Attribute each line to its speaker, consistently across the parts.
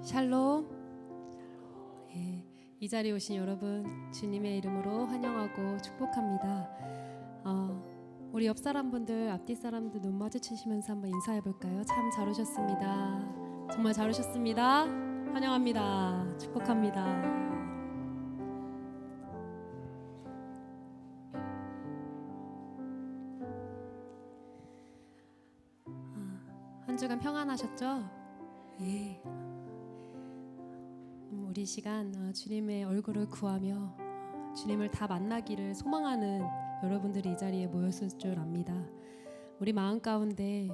Speaker 1: 샬롬. 예, 이 자리에 오신 여러분 주님의 이름으로 환영하고 축복합니다. 우리 옆 사람분들, 앞뒤 사람들 눈 마주치시면서 한번 인사해 볼까요? 참 잘 오셨습니다. 정말 잘 오셨습니다. 환영합니다. 축복합니다. 한 주간 평안하셨죠? 예. 우리 시간 주님의 얼굴을 구하며 주님을 다 만나기를 소망하는 여러분들이 이 자리에 모였을 줄 압니다. 우리 마음 가운데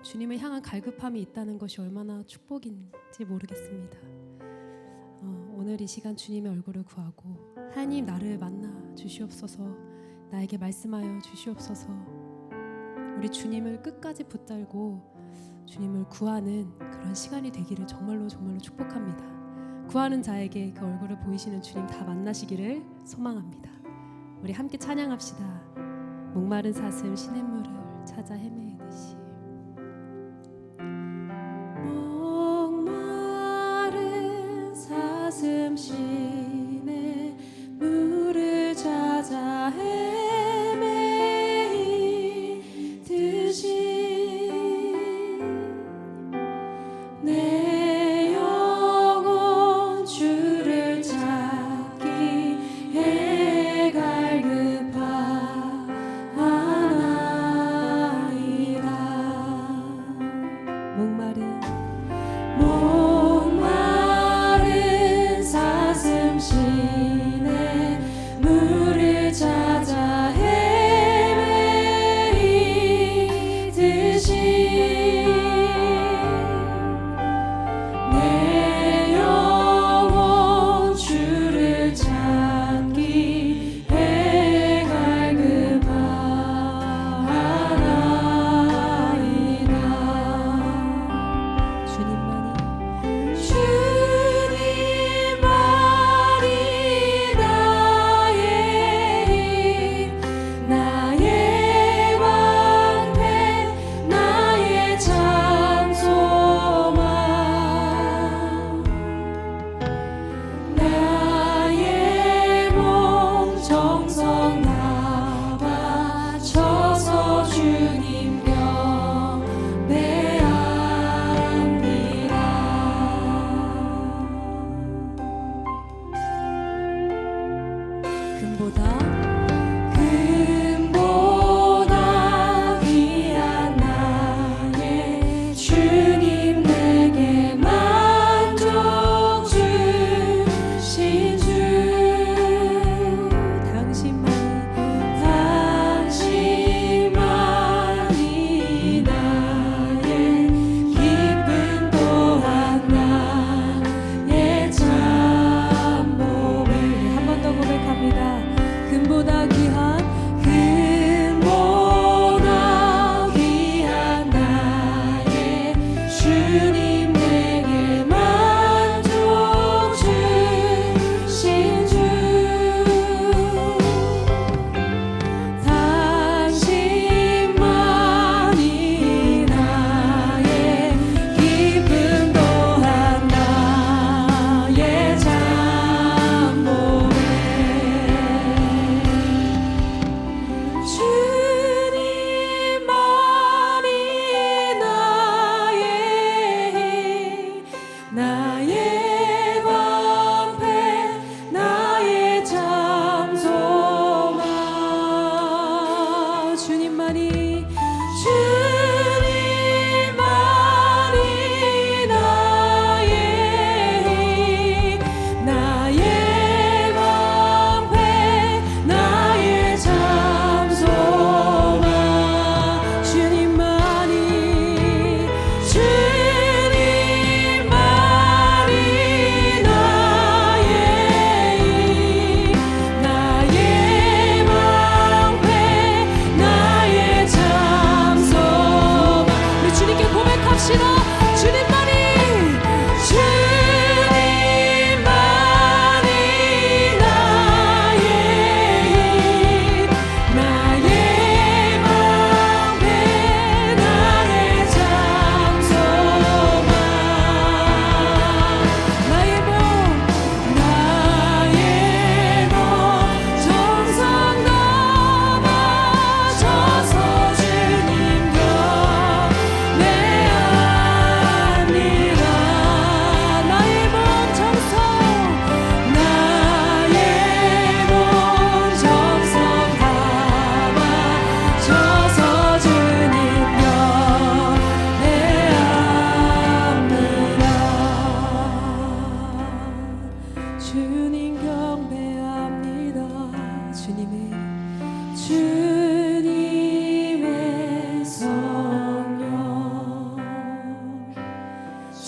Speaker 1: 주님을 향한 갈급함이 있다는 것이 얼마나 축복인지 모르겠습니다. 오늘 이 시간 주님의 얼굴을 구하고 하나님 나를 만나 주시옵소서, 나에게 말씀하여 주시옵소서, 우리 주님을 끝까지 붙들고 주님을 구하는 그런 시간이 되기를 정말로 축복합니다. 구하는 자에게 그 얼굴을 보이시는 주님 다 만나시기를 소망합니다. 우리 함께 찬양합시다. 목마른 사슴 시냇물을 찾아 헤매듯이. 목마른 사슴 시냇물을 찾아 헤매듯이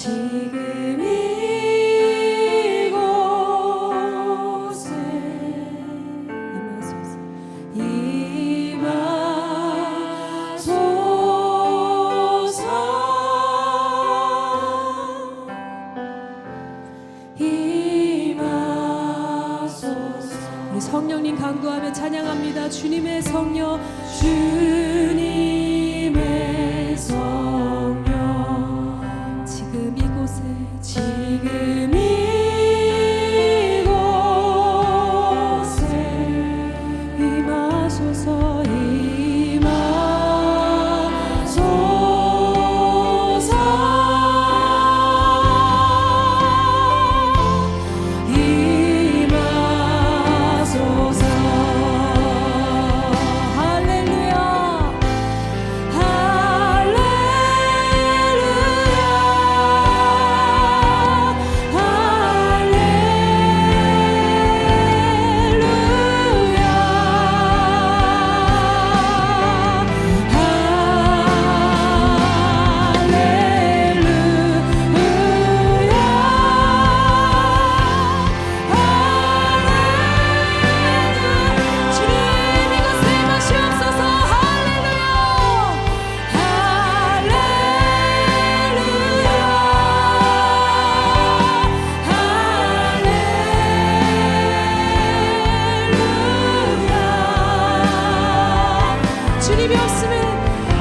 Speaker 1: 지금 이곳에 우리 성령님 간구하며 찬양합니다. 주님의 성령, 주님의 성령, 지금 이곳에, 지금 이곳에 임하소서,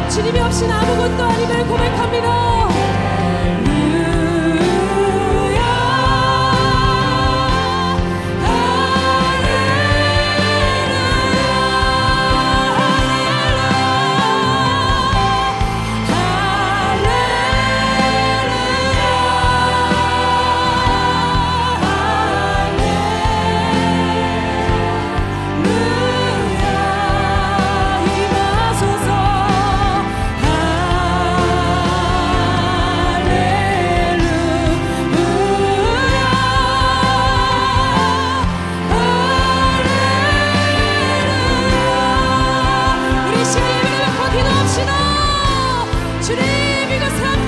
Speaker 1: 주님이 없이는 아무것도 아님을 고백합니다. 주님의 성령,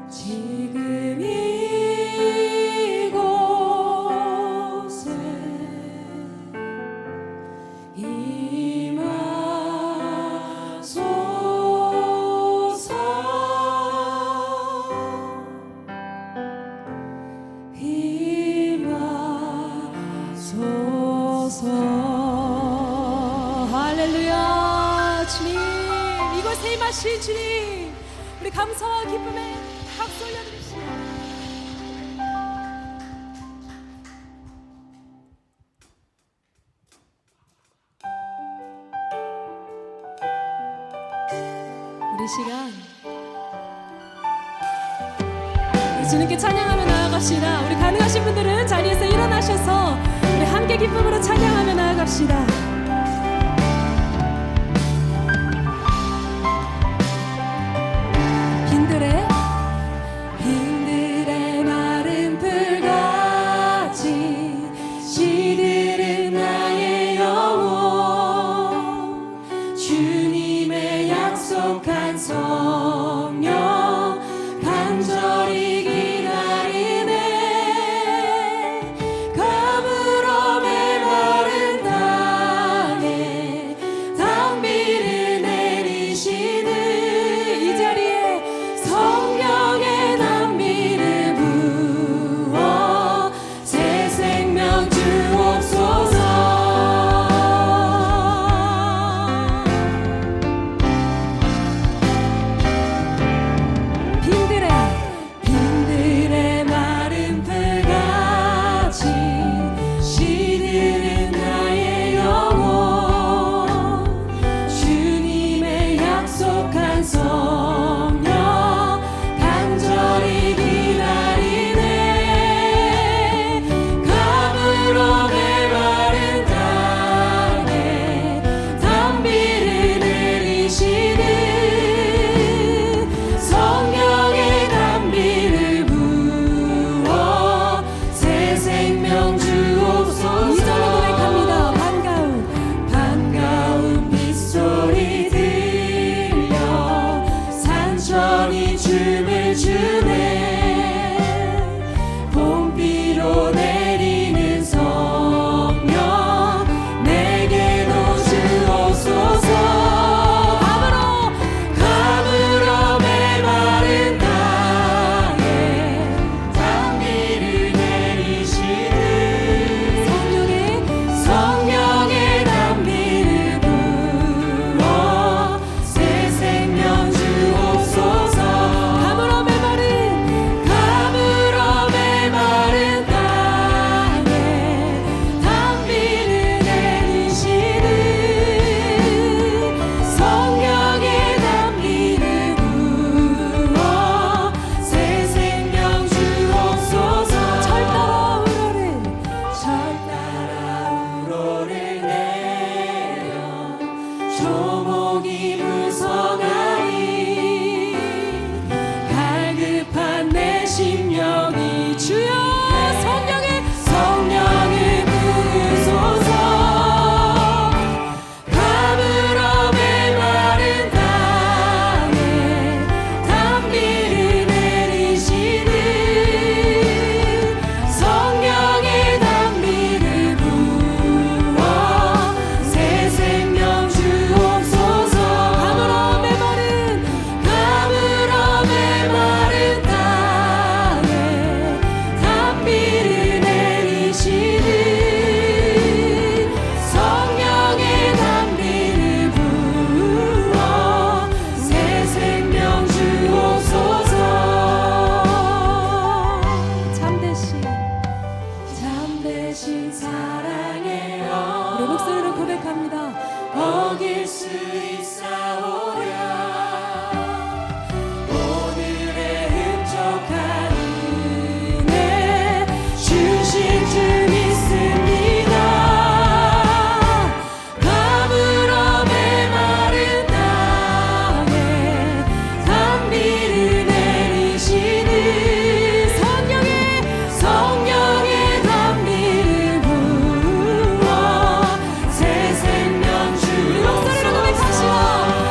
Speaker 1: 지금 이곳에 임하소서, 할렐루야. 주님, 이곳에 임하신 주님, 우리 감사와 기쁨에 박수 올려드립시다. 우리 시간 주님께 찬양하며 나아갑시다. 우리 가능하신 분들은 자리에서 일어나셔서 우리 함께 기쁨으로 찬양하며 나아갑시다. 빈들의 마른 풀같이 시들은 나의 영혼, 주님의 약속한 성령 간절히 기다리네. 가물어 메마른 땅에 단비를 내리시는 이 자리에 성령의 단비를 부어 새 생명 주옵소서.
Speaker 2: 새 생명 주옵소서.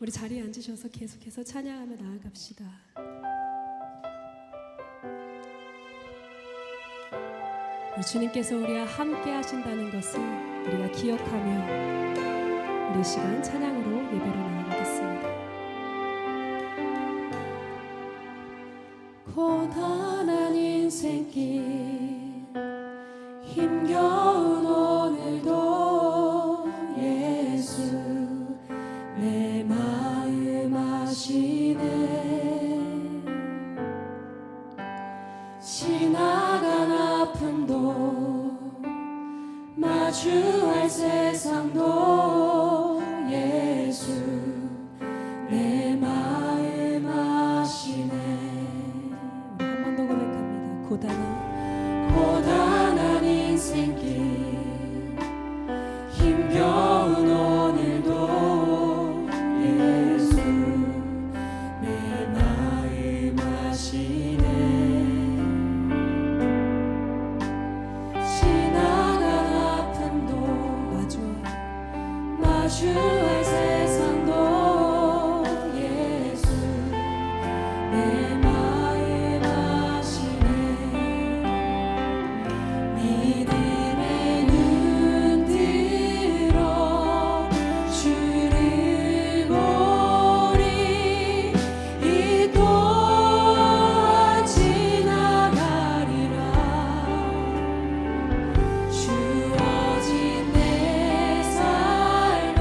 Speaker 1: 우리 자리에 앉으셔서 계속해서 찬양하며 나아갑시다. 우리 주님께서 우리와 함께 하신다는 것을 우리가 기억하며 우리 시간 찬양으로 예배로 나아가겠습니다. 고단한 인생길 힘겨운 오늘도 예수 내 마음 아시네. 지나간 아픔도 마주할 세상도 예수 내 마음 아시네. 한 번 더 고백합니다. 고단한 인생길 힘겨운 오늘도 예수 내 마음 아시네. 지나간 아픔도 마주할 세상도 예수 내 마음 아시네. 믿음의 눈 들어 주를 보리. 이 또한 지나가리라. 주어진 내 삶에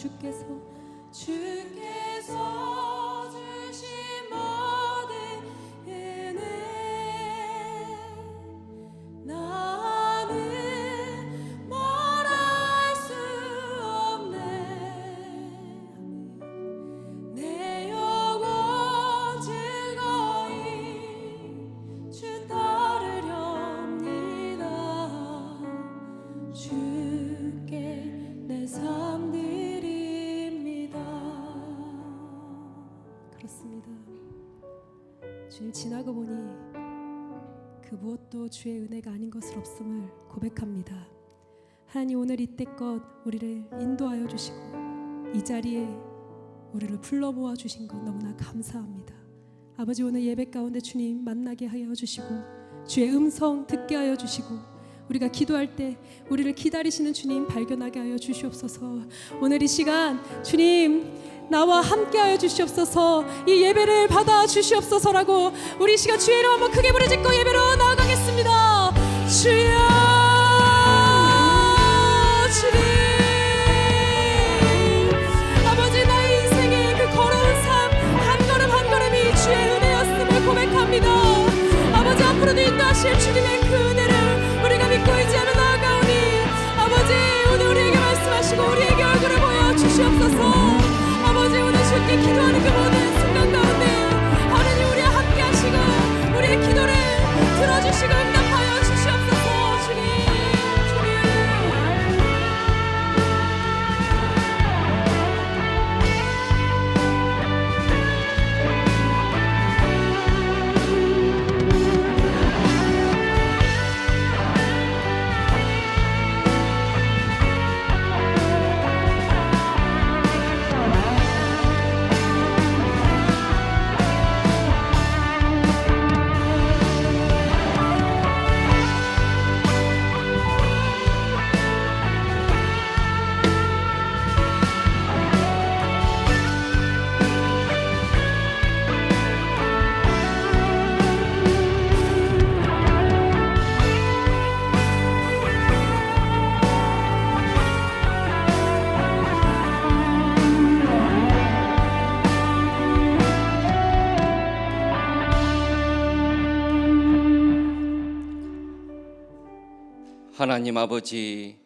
Speaker 1: 주께서 주신 모든 은혜 나는 말할 수 없네. 내 영혼 즐거이 주 따르렵니다. 주께 내 삶 드립니다. 그렇습니다. 주님, 지나고 보니 그 무엇도 주의 은혜가 아닌 것을 없음을 고백합니다. 하나님, 오늘 이때껏 우리를 인도하여 주시고 이 자리에 우리를 불러 모아 주신 것 너무나 감사합니다. 아버지, 오늘 예배 가운데 주님 만나게 하여 주시고 주의 음성 듣게 하여 주시고 우리가 기도할 때 우리를 기다리시는 주님 발견하게 하여 주시옵소서. 오늘 이 시간 주님 나와 함께 하여 주시옵소서. 이 예배를 받아 주시옵소서라고 우리 이 시간 주의 이름 한번 크게 부르짖고 예배로 나아가겠습니다. 주여, 주님, 아버지, 나의 인생의 그 걸어온 삶 한 걸음 한 걸음이 주의 은혜였음을 고백합니다. 아버지, 앞으로도 인도하실 주님의 그 은혜를 우리가 믿고 의지하며 나아가오니 아버지, 오늘 우리에게 말씀하시고 우리에게 얼굴을 보여주시옵소서. 아버지, 오늘 주께 기도하는 그 모든 순간 가운데 하나님 우리와 함께 하시고 우리의 기도를 들어주시고 응답하여 주시옵소서. 주님,
Speaker 2: 하나님 아버지,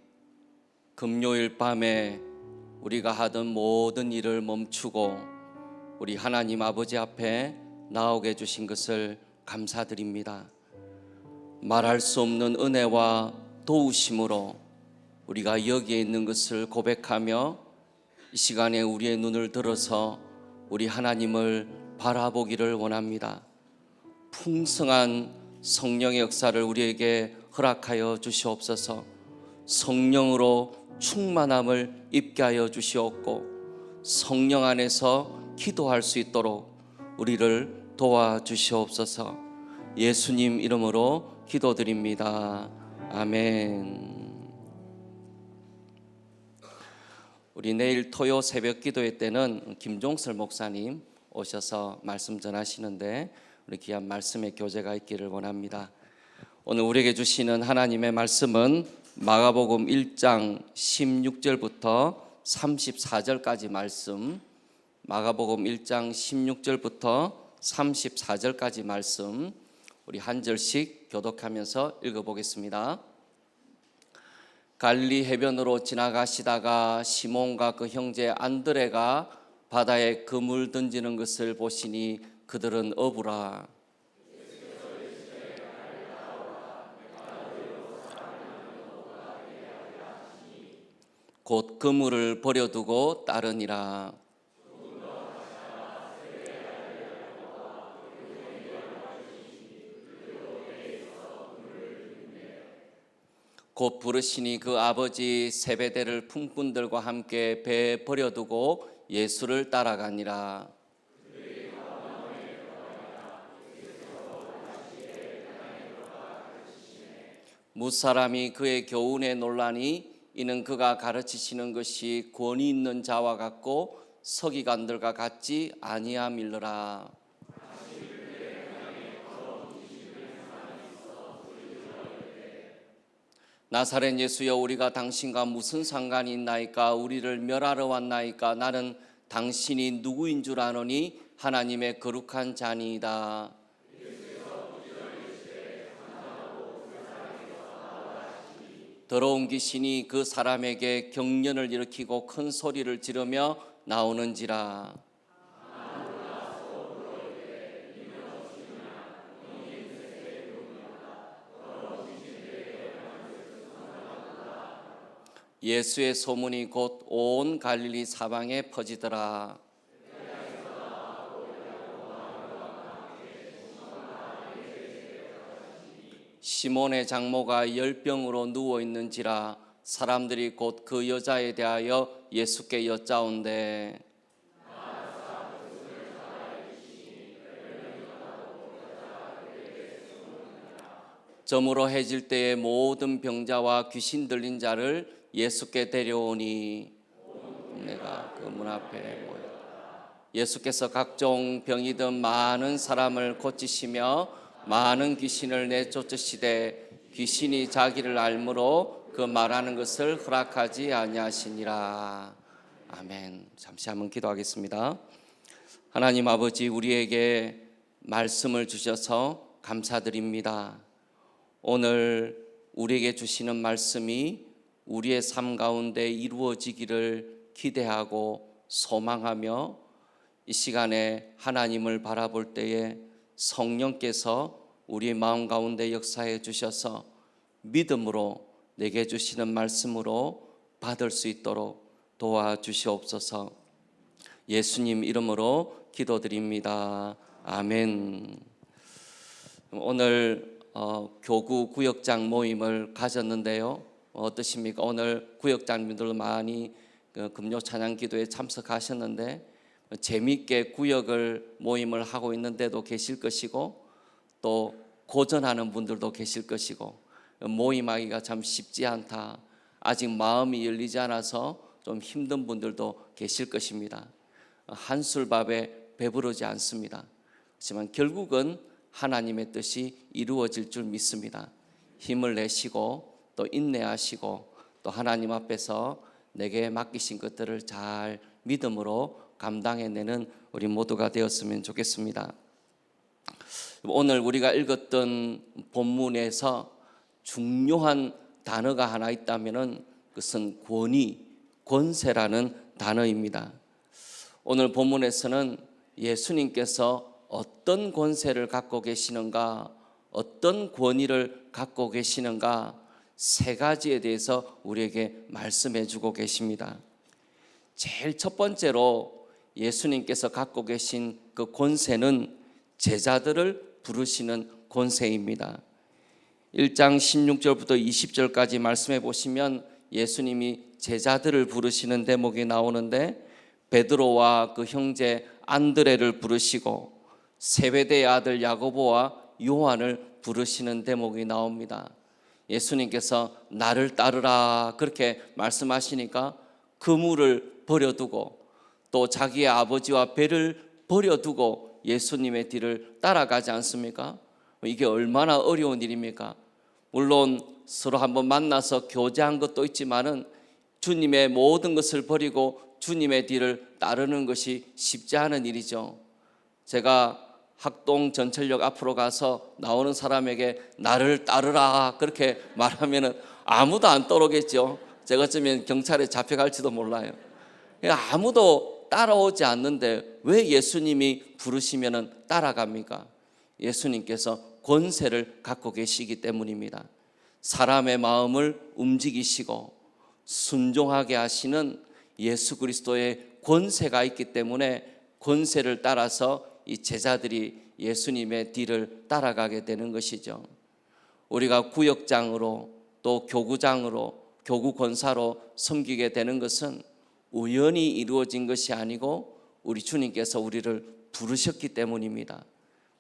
Speaker 2: 금요일 밤에 우리가 하던 모든 일을 멈추고 우리 하나님 아버지 앞에 나오게 해주신 것을 감사드립니다. 말할 수 없는 은혜와 도우심으로 우리가 여기에 있는 것을 고백하며 이 시간에 우리의 눈을 들어서 우리 하나님을 바라보기를 원합니다. 풍성한 성령의 역사를 우리에게 허락하여 주시옵소서. 성령으로 충만함을 입게 하여 주시옵고 성령 안에서 기도할 수 있도록 우리를 도와주시옵소서. 예수님 이름으로 기도드립니다. 아멘. 우리 내일 토요 새벽 기도회 때는 김종설 목사님 오셔서 말씀 전하시는데 우리 귀한 말씀의 교제가 있기를 원합니다. 오늘 우리에게 주시는 하나님의 말씀은 마가복음 1장 16절부터 34절까지 말씀, 마가복음 1장 16절부터 34절까지 말씀, 우리 한 절씩 교독하면서 읽어보겠습니다. 갈릴리 해변으로 지나가시다가 시몬과 그 형제 안드레가 바다에 그물 던지는 것을 보시니 그들은 어부라. 곧 그물을 버려두고 따르니라. 곧 부르시니 그 아버지 세베대를 품꾼들과 함께 배에 버려두고 예수를 따라가니라. 무사람이 그의 교훈에 놀라니 이는 그가 가르치시는 것이 권위 있는 자와 같고 서기관들과 같지 아니함일러라. 나사렛 예수여, 우리가 당신과 무슨 상관이 있나이까? 우리를 멸하러 왔나이까? 나는 당신이 누구인 줄 아노니 하나님의 거룩한 자니이다. 더러운 귀신이 그 사람에게 경련을 일으키고 큰 소리를 지르며 나오는지라. 예수의 소문이 곧 온 갈릴리 사방에 퍼지더라. 시몬의 장모가 열병으로 누워 있는지라. 사람들이 곧 그 여자에 대하여 예수께 여짜온대. 저물어 해질 때에 모든 병자와 귀신 들린 자를 예수께 데려오니 내가 그 문 앞에 모였다. 예수께서 각종 병이든 많은 사람을 고치시며 많은 귀신을 내쫓으시되 귀신이 자기를 알므로 그 말하는 것을 허락하지 아니하시니라. 아멘. 잠시 한번 기도하겠습니다. 하나님 아버지, 우리에게 말씀을 주셔서 감사드립니다. 오늘 우리에게 주시는 말씀이 우리의 삶 가운데 이루어지기를 기대하고 소망하며 이 시간에 하나님을 바라볼 때에 성령께서 우리의 마음 가운데 역사해 주셔서 믿음으로 내게 주시는 말씀으로 받을 수 있도록 도와주시옵소서. 예수님 이름으로 기도드립니다. 아멘. 오늘 교구 구역장 모임을 가졌는데요. 어떠십니까? 오늘 구역장님들 많이 금요 찬양 기도에 참석하셨는데 재미있게 구역을 모임을 하고 있는데도 계실 것이고 또 고전하는 분들도 계실 것이고 모임하기가 참 쉽지 않다. 아직 마음이 열리지 않아서 좀 힘든 분들도 계실 것입니다. 한술밥에 배부르지 않습니다. 하지만 결국은 하나님의 뜻이 이루어질 줄 믿습니다. 힘을 내시고 또 인내하시고 또 하나님 앞에서 내게 맡기신 것들을 잘 믿음으로 감당해내는 우리 모두가 되었으면 좋겠습니다. 오늘 우리가 읽었던 본문에서 중요한 단어가 하나 있다면 그것은 권위, 권세라는 단어입니다. 오늘 본문에서는 예수님께서 어떤 권세를 갖고 계시는가, 어떤 권위를 갖고 계시는가, 세 가지에 대해서 우리에게 말씀해 주고 계십니다. 제일 첫 번째로 예수님께서 갖고 계신 그 권세는 제자들을 부르시는 권세입니다. 1장 16절부터 20절까지 말씀해 보시면 예수님이 제자들을 부르시는 대목이 나오는데 베드로와 그 형제 안드레를 부르시고 세베대의 아들 야고보와 요한을 부르시는 대목이 나옵니다. 예수님께서 나를 따르라 그렇게 말씀하시니까 그물을 버려두고 또 자기의 아버지와 배를 버려두고 예수님의 뒤를 따라가지 않습니까? 이게 얼마나 어려운 일입니까? 물론 서로 한번 만나서 교제한 것도 있지만은 주님의 모든 것을 버리고 주님의 뒤를 따르는 것이 쉽지 않은 일이죠. 제가 학동 전철역 앞으로 가서 나오는 사람에게 나를 따르라 그렇게 말하면 아무도 안 따르겠죠. 제가 어쩌면 경찰에 잡혀갈지도 몰라요. 아무도 따라오지 않는데 왜 예수님이 부르시면 따라갑니까? 예수님께서 권세를 갖고 계시기 때문입니다. 사람의 마음을 움직이시고 순종하게 하시는 예수 그리스도의 권세가 있기 때문에 권세를 따라서 이 제자들이 예수님의 뒤를 따라가게 되는 것이죠. 우리가 구역장으로 또 교구장으로 교구 권사로 섬기게 되는 것은 우연히 이루어진 것이 아니고 우리 주님께서 우리를 부르셨기 때문입니다.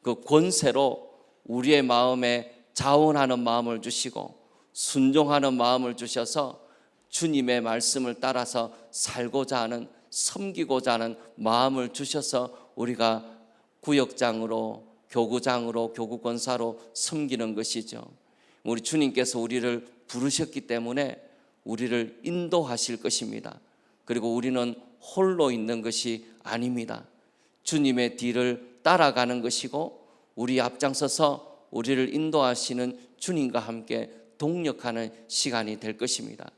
Speaker 2: 그 권세로 우리의 마음에 자원하는 마음을 주시고 순종하는 마음을 주셔서 주님의 말씀을 따라서 살고자 하는, 섬기고자 하는 마음을 주셔서 우리가 구역장으로 교구장으로 교구권사로 섬기는 것이죠. 우리 주님께서 우리를 부르셨기 때문에 우리를 인도하실 것입니다. 그리고 우리는 홀로 있는 것이 아닙니다. 주님의 뒤를 따라가는 것이고 우리 앞장서서 우리를 인도하시는 주님과 함께 동력하는 시간이 될 것입니다.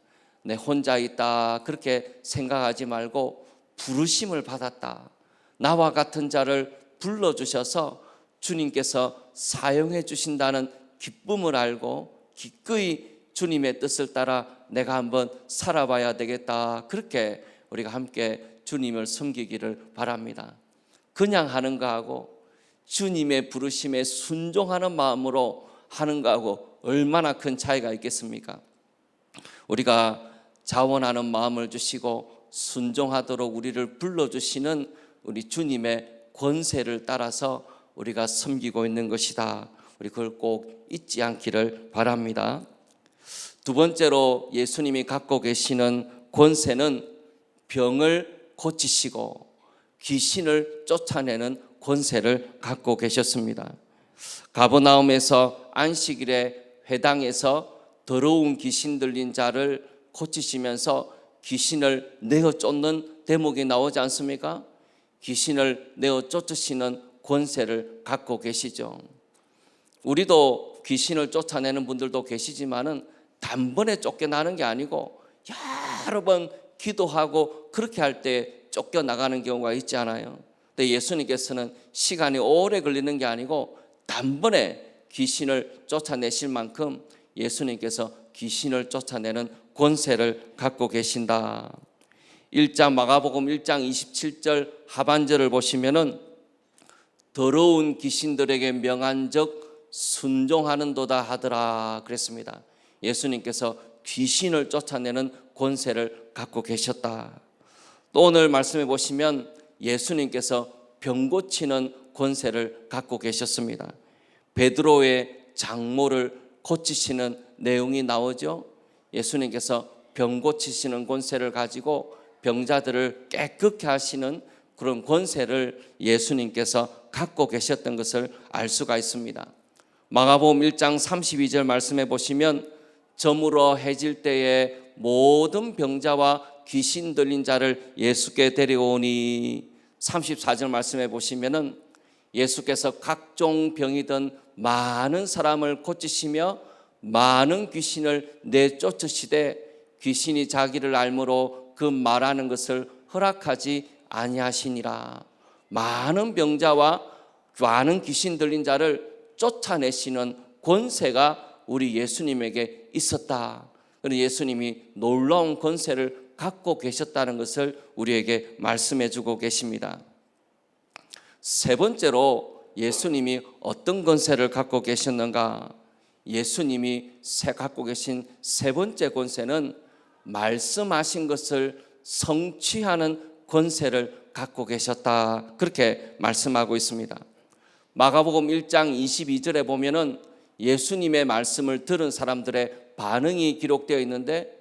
Speaker 2: 내 혼자 있다 그렇게 생각하지 말고 부르심을 받았다. 나와 같은 자를 불러주셔서 주님께서 사용해 주신다는 기쁨을 알고 기꺼이 주님의 뜻을 따라 내가 한번 살아봐야 되겠다. 그렇게 우리가 함께 주님을 섬기기를 바랍니다. 그냥 하는 거하고 주님의 부르심에 순종하는 마음으로 하는 거하고 얼마나 큰 차이가 있겠습니까? 우리가 자원하는 마음을 주시고 순종하도록 우리를 불러주시는 우리 주님의 권세를 따라서 우리가 섬기고 있는 것이다. 우리 그걸 꼭 잊지 않기를 바랍니다. 두 번째로 예수님이 갖고 계시는 권세는 병을 고치시고 귀신을 쫓아내는 권세를 갖고 계셨습니다. 가버나움에서 안식일에 회당에서 더러운 귀신 들린 자를 고치시면서 귀신을 내어 쫓는 대목이 나오지 않습니까? 귀신을 내어 쫓으시는 권세를 갖고 계시죠. 우리도 귀신을 쫓아내는 분들도 계시지만은 단번에 쫓겨나는 게 아니고 여러 번 기도하고 그렇게 할 때 쫓겨나가는 경우가 있지 않아요. 근데 예수님께서는 시간이 오래 걸리는 게 아니고 단번에 귀신을 쫓아내실 만큼 예수님께서 귀신을 쫓아내는 권세를 갖고 계신다. 1장 마가복음 1장 27절 하반절을 보시면은 더러운 귀신들에게 명한적 순종하는도다 하더라 그랬습니다. 예수님께서 귀신을 쫓아내는 권세를 갖고 계셨다. 또 오늘 말씀해 보시면 예수님께서 병 고치는 권세를 갖고 계셨습니다. 베드로의 장모를 고치시는 내용이 나오죠. 예수님께서 병 고치시는 권세를 가지고 병자들을 깨끗게 하시는 그런 권세를 예수님께서 갖고 계셨던 것을 알 수가 있습니다. 마가복음 1장 32절 말씀해 보시면 저물어 해질 때에 모든 병자와 귀신 들린 자를 예수께 데려오니 34절 말씀해 보시면은 예수께서 각종 병이든 많은 사람을 고치시며 많은 귀신을 내쫓으시되 귀신이 자기를 알므로 그 말하는 것을 허락하지 아니하시니라. 많은 병자와 많은 귀신 들린 자를 쫓아내시는 권세가 우리 예수님에게 있었다. 그래서 예수님이 놀라운 권세를 갖고 계셨다는 것을 우리에게 말씀해 주고 계십니다. 세 번째로 예수님이 어떤 권세를 갖고 계셨는가? 예수님이 갖고 계신 세 번째 권세는 말씀하신 것을 성취하는 권세를 갖고 계셨다. 그렇게 말씀하고 있습니다. 마가복음 1장 22절에 보면은 예수님의 말씀을 들은 사람들의 반응이 기록되어 있는데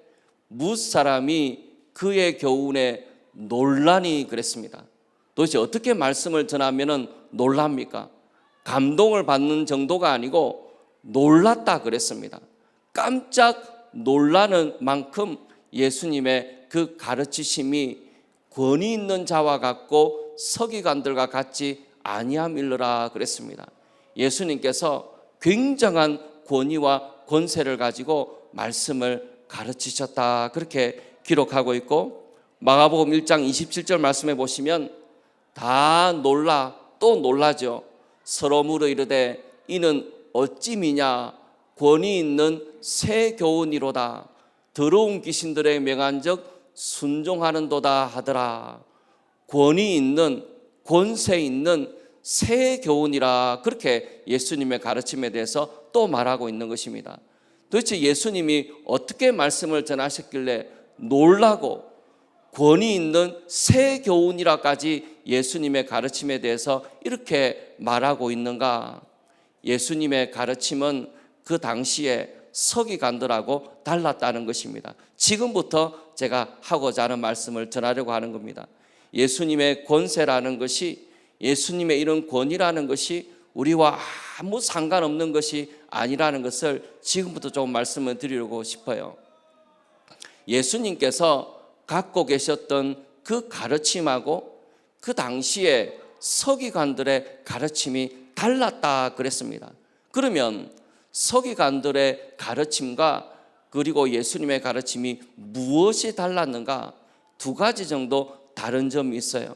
Speaker 2: 무사람이 그의 교훈에 놀라니 그랬습니다. 도대체 어떻게 말씀을 전하면은 놀랍니까? 감동을 받는 정도가 아니고 놀랐다 그랬습니다. 깜짝 놀라는 만큼 예수님의 그 가르치심이 권위 있는 자와 같고 서기관들과 같지 아니함일러라 그랬습니다. 예수님께서 굉장한 권위와 권세를 가지고 말씀을 가르치셨다 그렇게 기록하고 있고 마가복음 1장 27절 말씀해 보시면 다 놀라 또 놀라죠. 서로 물어 이르되 이는 어찌 미냐 권위 있는 새 교훈이로다. 더러운 귀신들의 명한적 순종하는도다 하더라. 권위 있는 권세 있는 새 교훈이라 그렇게 예수님의 가르침에 대해서 또 말하고 있는 것입니다. 도대체 예수님이 어떻게 말씀을 전하셨길래 놀라고 권위 있는 새 교훈이라까지 예수님의 가르침에 대해서 이렇게 말하고 있는가? 예수님의 가르침은 그 당시에 서기관들하고 달랐다는 것입니다. 지금부터 제가 하고자 하는 말씀을 전하려고 하는 겁니다. 예수님의 권세라는 것이 예수님의 이런 권위라는 것이 우리와 아무 상관없는 것이 아니라는 것을 지금부터 조금 말씀을 드리려고 싶어요. 예수님께서 갖고 계셨던 그 가르침하고 그 당시에 서기관들의 가르침이 달랐다 그랬습니다. 그러면 서기관들의 가르침과 그리고 예수님의 가르침이 무엇이 달랐는가? 두 가지 정도 다른 점이 있어요.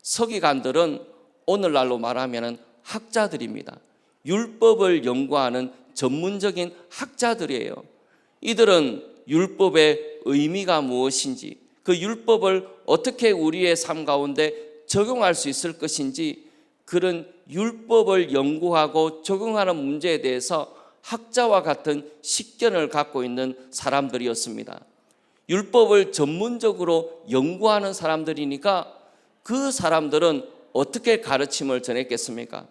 Speaker 2: 서기관들은 오늘날로 말하면 학자들입니다. 율법을 연구하는 전문적인 학자들이에요. 이들은 율법의 의미가 무엇인지, 그 율법을 어떻게 우리의 삶 가운데 적용할 수 있을 것인지, 그런 율법을 연구하고 적용하는 문제에 대해서 학자와 같은 식견을 갖고 있는 사람들이었습니다. 율법을 전문적으로 연구하는 사람들이니까 그 사람들은 어떻게 가르침을 전했겠습니까?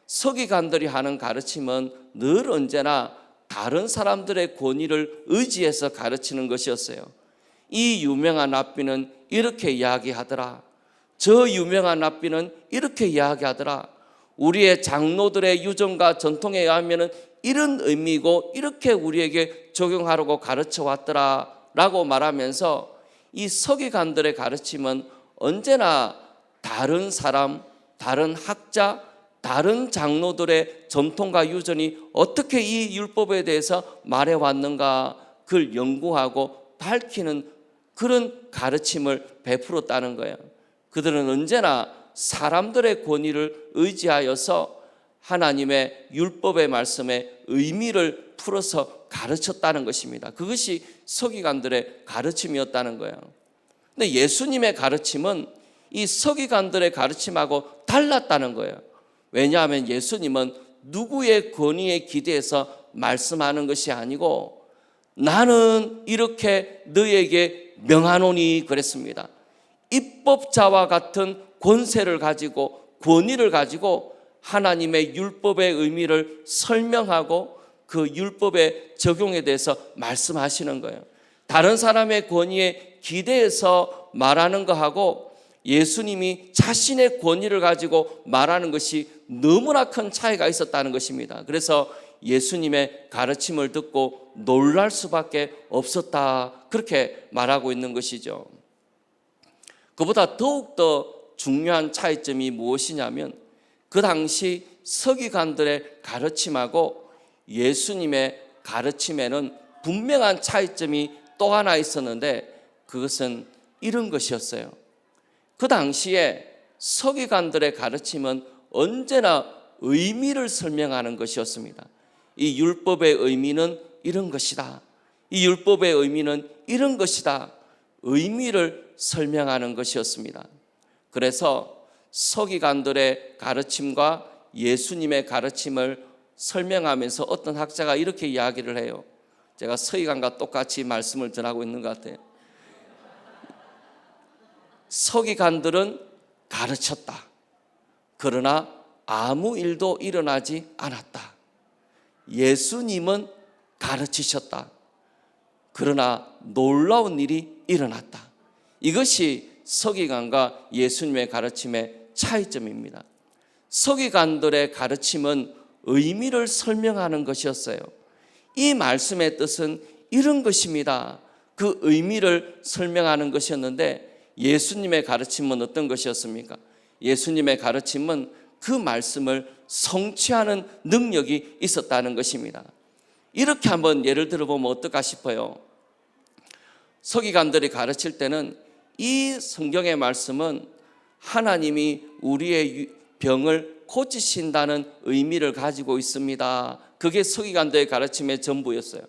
Speaker 2: 서기관들이 하는 가르침은 늘 언제나 다른 사람들의 권위를 의지해서 가르치는 것이었어요. 이 유명한 랍비는 이렇게 이야기하더라. 저 유명한 랍비는 이렇게 이야기하더라. 우리의 장로들의 유전과 전통에 의하면 이런 의미고 이렇게 우리에게 적용하라고 가르쳐 왔더라 라고 말하면서 이 서기관들의 가르침은 언제나 다른 사람, 다른 학자, 다른 장로들의 전통과 유전이 어떻게 이 율법에 대해서 말해왔는가 그걸 연구하고 밝히는 그런 가르침을 베풀었다는 거예요. 그들은 언제나 사람들의 권위를 의지하여서 하나님의 율법의 말씀의 의미를 풀어서 가르쳤다는 것입니다. 그것이 서기관들의 가르침이었다는 거예요. 근데 예수님의 가르침은 이 서기관들의 가르침하고 달랐다는 거예요. 왜냐하면 예수님은 누구의 권위에 기대해서 말씀하는 것이 아니고 나는 이렇게 너에게 명하노니 그랬습니다. 입법자와 같은 권세를 가지고 권위를 가지고 하나님의 율법의 의미를 설명하고 그 율법의 적용에 대해서 말씀하시는 거예요. 다른 사람의 권위에 기대해서 말하는 것하고 예수님이 자신의 권위를 가지고 말하는 것이 너무나 큰 차이가 있었다는 것입니다. 그래서 예수님의 가르침을 듣고 놀랄 수밖에 없었다 그렇게 말하고 있는 것이죠. 그보다 더욱더 중요한 차이점이 무엇이냐면 그 당시 서기관들의 가르침하고 예수님의 가르침에는 분명한 차이점이 또 하나 있었는데 그것은 이런 것이었어요. 그 당시에 서기관들의 가르침은 언제나 의미를 설명하는 것이었습니다. 이 율법의 의미는 이런 것이다. 이 율법의 의미는 이런 것이다. 의미를 설명하는 것이었습니다. 그래서 서기관들의 가르침과 예수님의 가르침을 설명하면서 어떤 학자가 이렇게 이야기를 해요. 제가 서기관과 똑같이 말씀을 전하고 있는 것 같아요. 서기관들은 가르쳤다. 그러나 아무 일도 일어나지 않았다. 예수님은 가르치셨다. 그러나 놀라운 일이 일어났다. 이것이 서기관과 예수님의 가르침의 차이점입니다. 서기관들의 가르침은 의미를 설명하는 것이었어요. 이 말씀의 뜻은 이런 것입니다. 그 의미를 설명하는 것이었는데 예수님의 가르침은 어떤 것이었습니까? 예수님의 가르침은 그 말씀을 성취하는 능력이 있었다는 것입니다. 이렇게 한번 예를 들어보면 어떨까 싶어요. 서기관들이 가르칠 때는 이 성경의 말씀은 하나님이 우리의 병을 고치신다는 의미를 가지고 있습니다. 그게 서기관들의 가르침의 전부였어요.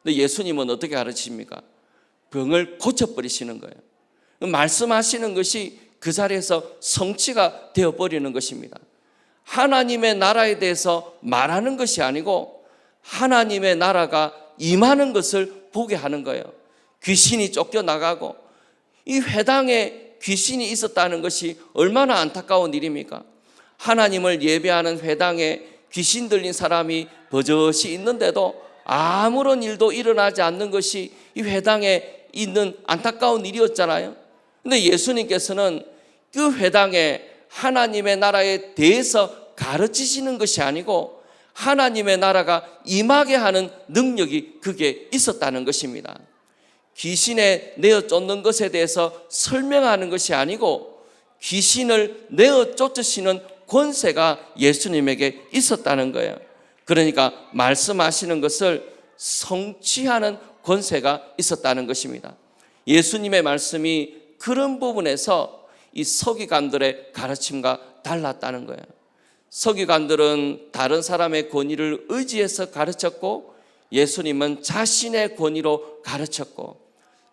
Speaker 2: 근데 예수님은 어떻게 가르치십니까? 병을 고쳐버리시는 거예요. 말씀하시는 것이 그 자리에서 성취가 되어버리는 것입니다. 하나님의 나라에 대해서 말하는 것이 아니고 하나님의 나라가 임하는 것을 보게 하는 거예요. 귀신이 쫓겨나가고 이 회당에 귀신이 있었다는 것이 얼마나 안타까운 일입니까? 하나님을 예배하는 회당에 귀신 들린 사람이 버젓이 있는데도 아무런 일도 일어나지 않는 것이 이 회당에 있는 안타까운 일이었잖아요. 근데 예수님께서는 그 회당에 하나님의 나라에 대해서 가르치시는 것이 아니고 하나님의 나라가 임하게 하는 능력이 그게 있었다는 것입니다. 귀신에 내어 쫓는 것에 대해서 설명하는 것이 아니고 귀신을 내어 쫓으시는 권세가 예수님에게 있었다는 거예요. 그러니까 말씀하시는 것을 성취하는 권세가 있었다는 것입니다. 예수님의 말씀이 그런 부분에서 이 서기관들의 가르침과 달랐다는 거예요. 서기관들은 다른 사람의 권위를 의지해서 가르쳤고 예수님은 자신의 권위로 가르쳤고,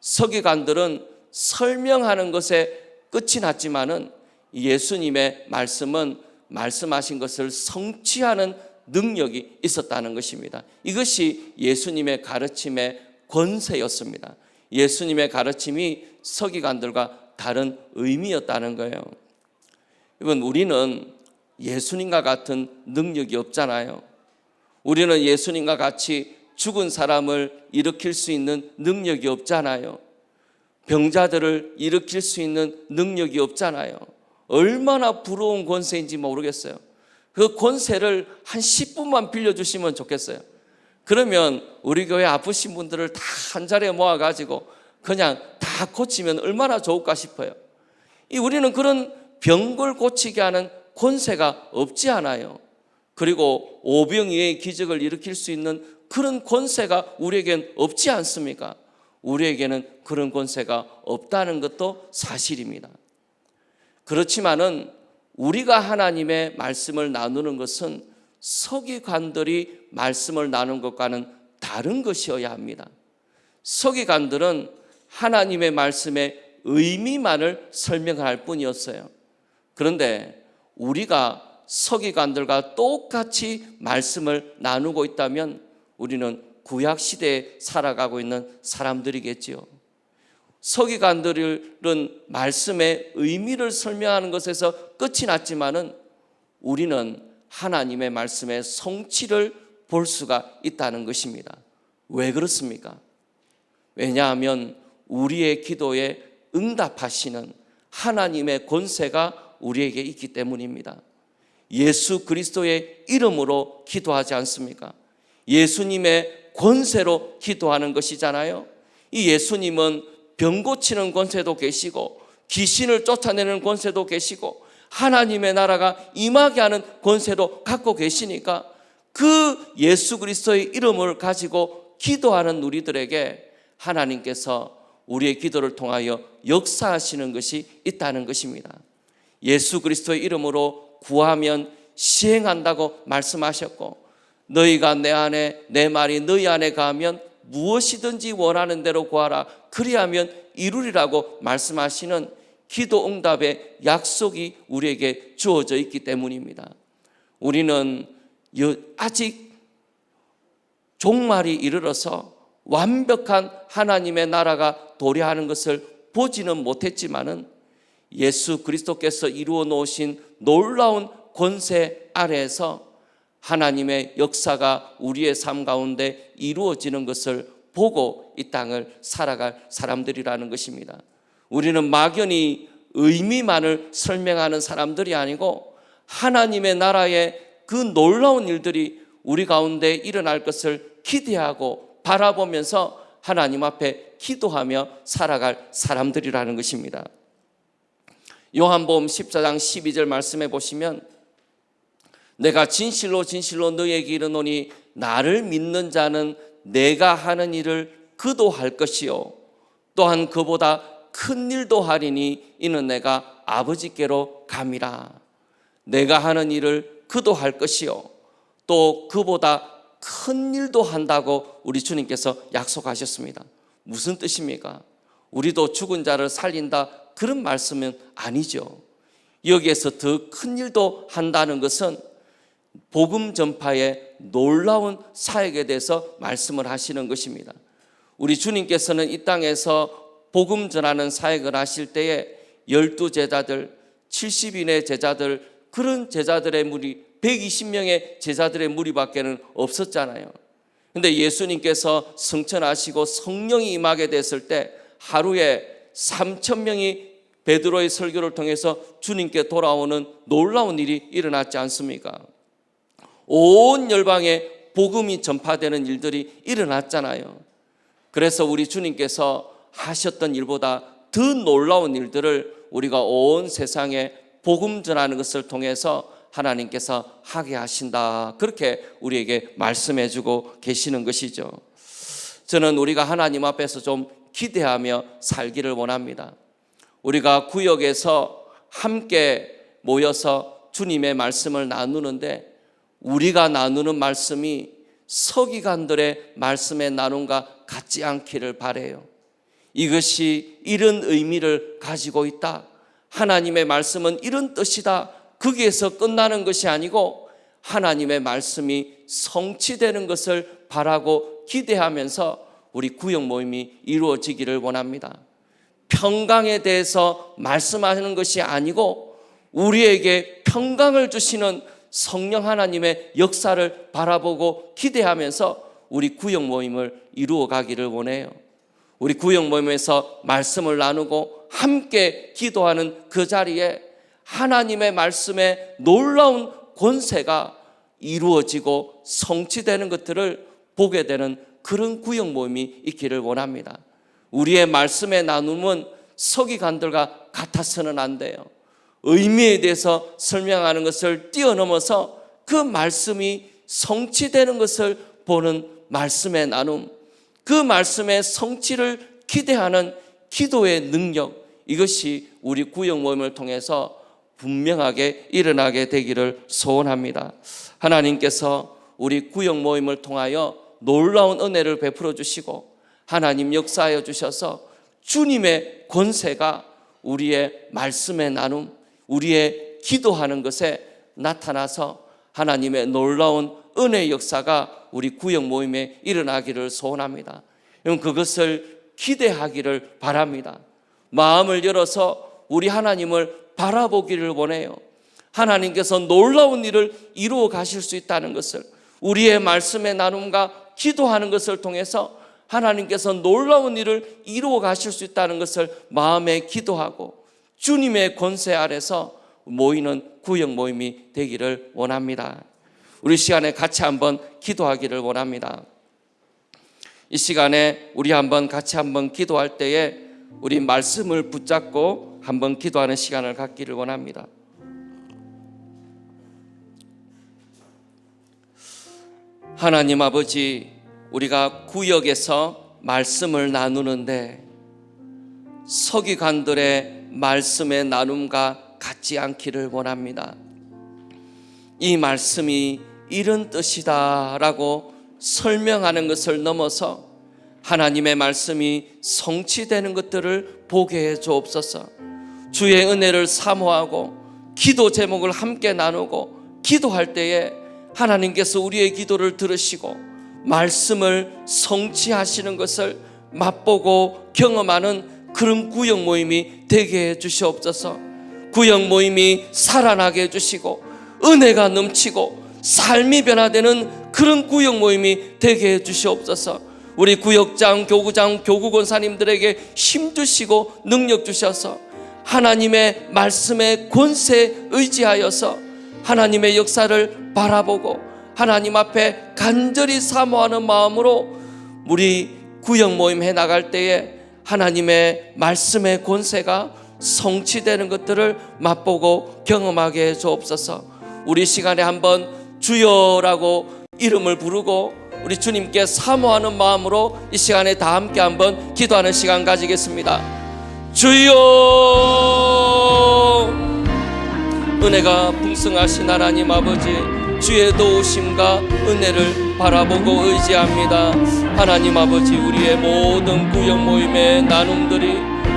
Speaker 2: 서기관들은 설명하는 것에 끝이 났지만은 예수님의 말씀은 말씀하신 것을 성취하는 능력이 있었다는 것입니다. 이것이 예수님의 가르침의 권세였습니다. 예수님의 가르침이 서기관들과 다른 의미였다는 거예요. 이건 우리는 예수님과 같은 능력이 없잖아요. 우리는 예수님과 같이 죽은 사람을 일으킬 수 있는 능력이 없잖아요. 병자들을 일으킬 수 있는 능력이 없잖아요. 얼마나 부러운 권세인지 모르겠어요. 그 권세를 한 10분만 빌려주시면 좋겠어요. 그러면 우리 교회 아프신 분들을 다 한 자리에 모아가지고 그냥 다 고치면 얼마나 좋을까 싶어요. 우리는 그런 병을 고치게 하는 권세가 없지 않아요. 그리고 오병이어의 기적을 일으킬 수 있는 그런 권세가 우리에겐 없지 않습니까? 우리에게는 그런 권세가 없다는 것도 사실입니다. 그렇지만은 우리가 하나님의 말씀을 나누는 것은 서기관들이 말씀을 나눈 것과는 다른 것이어야 합니다. 서기관들은 하나님의 말씀의 의미만을 설명할 뿐이었어요. 그런데 우리가 서기관들과 똑같이 말씀을 나누고 있다면 우리는 구약시대에 살아가고 있는 사람들이겠지요. 서기관들은 말씀의 의미를 설명하는 것에서 끝이 났지만은 우리는 하나님의 말씀의 성취를 볼 수가 있다는 것입니다. 왜 그렇습니까? 왜냐하면 우리의 기도에 응답하시는 하나님의 권세가 우리에게 있기 때문입니다. 예수 그리스도의 이름으로 기도하지 않습니까? 예수님의 권세로 기도하는 것이잖아요. 이 예수님은 병 고치는 권세도 계시고 귀신을 쫓아내는 권세도 계시고 하나님의 나라가 임하게 하는 권세도 갖고 계시니까 그 예수 그리스도의 이름을 가지고 기도하는 우리들에게 하나님께서 우리의 기도를 통하여 역사하시는 것이 있다는 것입니다. 예수 그리스도의 이름으로 구하면 시행한다고 말씀하셨고, 너희가 내 안에 내 말이 너희 안에 가면 무엇이든지 원하는 대로 구하라 그리하면 이루리라고 말씀하시는 기도 응답의 약속이 우리에게 주어져 있기 때문입니다. 우리는 아직 종말이 이르러서 완벽한 하나님의 나라가 도래하는 것을 보지는 못했지만은 예수 그리스도께서 이루어 놓으신 놀라운 권세 아래에서 하나님의 역사가 우리의 삶 가운데 이루어지는 것을 보고 이 땅을 살아갈 사람들이라는 것입니다. 우리는 막연히 의미만을 설명하는 사람들이 아니고 하나님의 나라의 그 놀라운 일들이 우리 가운데 일어날 것을 기대하고 바라보면서 하나님 앞에 기도하며 살아갈 사람들이라는 것입니다. 요한복음 14장 12절 말씀해 보시면 내가 진실로 진실로 너희에게 이르노니 나를 믿는 자는 내가 하는 일을 그도 할 것이요 또한 그보다 큰 일도 하리니 이는 내가 아버지께로 감이라. 내가 하는 일을 그도 할 것이요 또 그보다 큰 일도 한다고 우리 주님께서 약속하셨습니다. 무슨 뜻입니까? 우리도 죽은 자를 살린다 그런 말씀은 아니죠. 여기에서 더 큰 일도 한다는 것은 복음 전파의 놀라운 사역에 대해서 말씀을 하시는 것입니다. 우리 주님께서는 이 땅에서 복음 전하는 사역을 하실 때에 12제자들, 70인의 제자들, 그런 제자들의 무리 120명의 제자들의 무리밖에는 없었잖아요. 그런데 예수님께서 승천하시고 성령이 임하게 됐을 때 하루에 3,000명이 베드로의 설교를 통해서 주님께 돌아오는 놀라운 일이 일어났지 않습니까? 온 열방에 복음이 전파되는 일들이 일어났잖아요. 그래서 우리 주님께서 하셨던 일보다 더 놀라운 일들을 우리가 온 세상에 복음 전하는 것을 통해서 하나님께서 하게 하신다, 그렇게 우리에게 말씀해 주고 계시는 것이죠. 저는 우리가 하나님 앞에서 좀 기대하며 살기를 원합니다. 우리가 구역에서 함께 모여서 주님의 말씀을 나누는데 우리가 나누는 말씀이 서기관들의 말씀의 나눔과 같지 않기를 바라요. 이것이 이런 의미를 가지고 있다, 하나님의 말씀은 이런 뜻이다, 거기에서 끝나는 것이 아니고 하나님의 말씀이 성취되는 것을 바라고 기대하면서 우리 구역 모임이 이루어지기를 원합니다. 평강에 대해서 말씀하는 것이 아니고 우리에게 평강을 주시는 성령 하나님의 역사를 바라보고 기대하면서 우리 구역 모임을 이루어 가기를 원해요. 우리 구역 모임에서 말씀을 나누고 함께 기도하는 그 자리에 하나님의 말씀의 놀라운 권세가 이루어지고 성취되는 것들을 보게 되는 그런 구역 모임이 있기를 원합니다. 우리의 말씀의 나눔은 서기관들과 같아서는 안 돼요. 의미에 대해서 설명하는 것을 뛰어넘어서 그 말씀이 성취되는 것을 보는 말씀의 나눔, 그 말씀의 성취를 기대하는 기도의 능력, 이것이 우리 구역 모임을 통해서 분명하게 일어나게 되기를 소원합니다. 하나님께서 우리 구역 모임을 통하여 놀라운 은혜를 베풀어 주시고 하나님 역사하여 주셔서 주님의 권세가 우리의 말씀의 나눔, 우리의 기도하는 것에 나타나서 하나님의 놀라운 은혜의 역사가 우리 구역 모임에 일어나기를 소원합니다. 여러분, 그것을 기대하기를 바랍니다. 마음을 열어서 우리 하나님을 바라보기를 원해요. 하나님께서 놀라운 일을 이루어 가실 수 있다는 것을, 우리의 말씀의 나눔과 기도하는 것을 통해서 하나님께서 놀라운 일을 이루어 가실 수 있다는 것을 마음에 기도하고 주님의 권세 아래서 모이는 구역 모임이 되기를 원합니다. 우리 시간에 같이 한번 기도하기를 원합니다. 이 시간에 우리 한번 같이 한번 기도할 때에 우리 말씀을 붙잡고 한번 기도하는 시간을 갖기를 원합니다. 하나님 아버지, 우리가 구역에서 말씀을 나누는데 서기관들의 말씀의 나눔과 같지 않기를 원합니다. 이 말씀이 이런 뜻이다 라고 설명하는 것을 넘어서 하나님의 말씀이 성취되는 것들을 보게 해 주옵소서. 주의 은혜를 사모하고 기도 제목을 함께 나누고 기도할 때에 하나님께서 우리의 기도를 들으시고 말씀을 성취하시는 것을 맛보고 경험하는 그런 구역 모임이 되게 해 주시옵소서. 구역 모임이 살아나게 해 주시고 은혜가 넘치고 삶이 변화되는 그런 구역 모임이 되게 해 주시옵소서. 우리 구역장, 교구장, 교구 권사님들에게 힘 주시고 능력 주셔서 하나님의 말씀의 권세에 의지하여서 하나님의 역사를 바라보고 하나님 앞에 간절히 사모하는 마음으로 우리 구역 모임 해 나갈 때에 하나님의 말씀의 권세가 성취되는 것들을 맛보고 경험하게 해 주옵소서. 우리 시간에 한번 주여라고 이름을 부르고 우리 주님께 사모하는 마음으로 이 시간에 다 함께 한번 기도하는 시간 가지겠습니다. 주여, 은혜가 풍성하신 하나님 아버지, 주의 도우심과 은혜를 바라보고 의지합니다. 하나님 아버지, 우리의 모든 구역 모임의 나눔들이,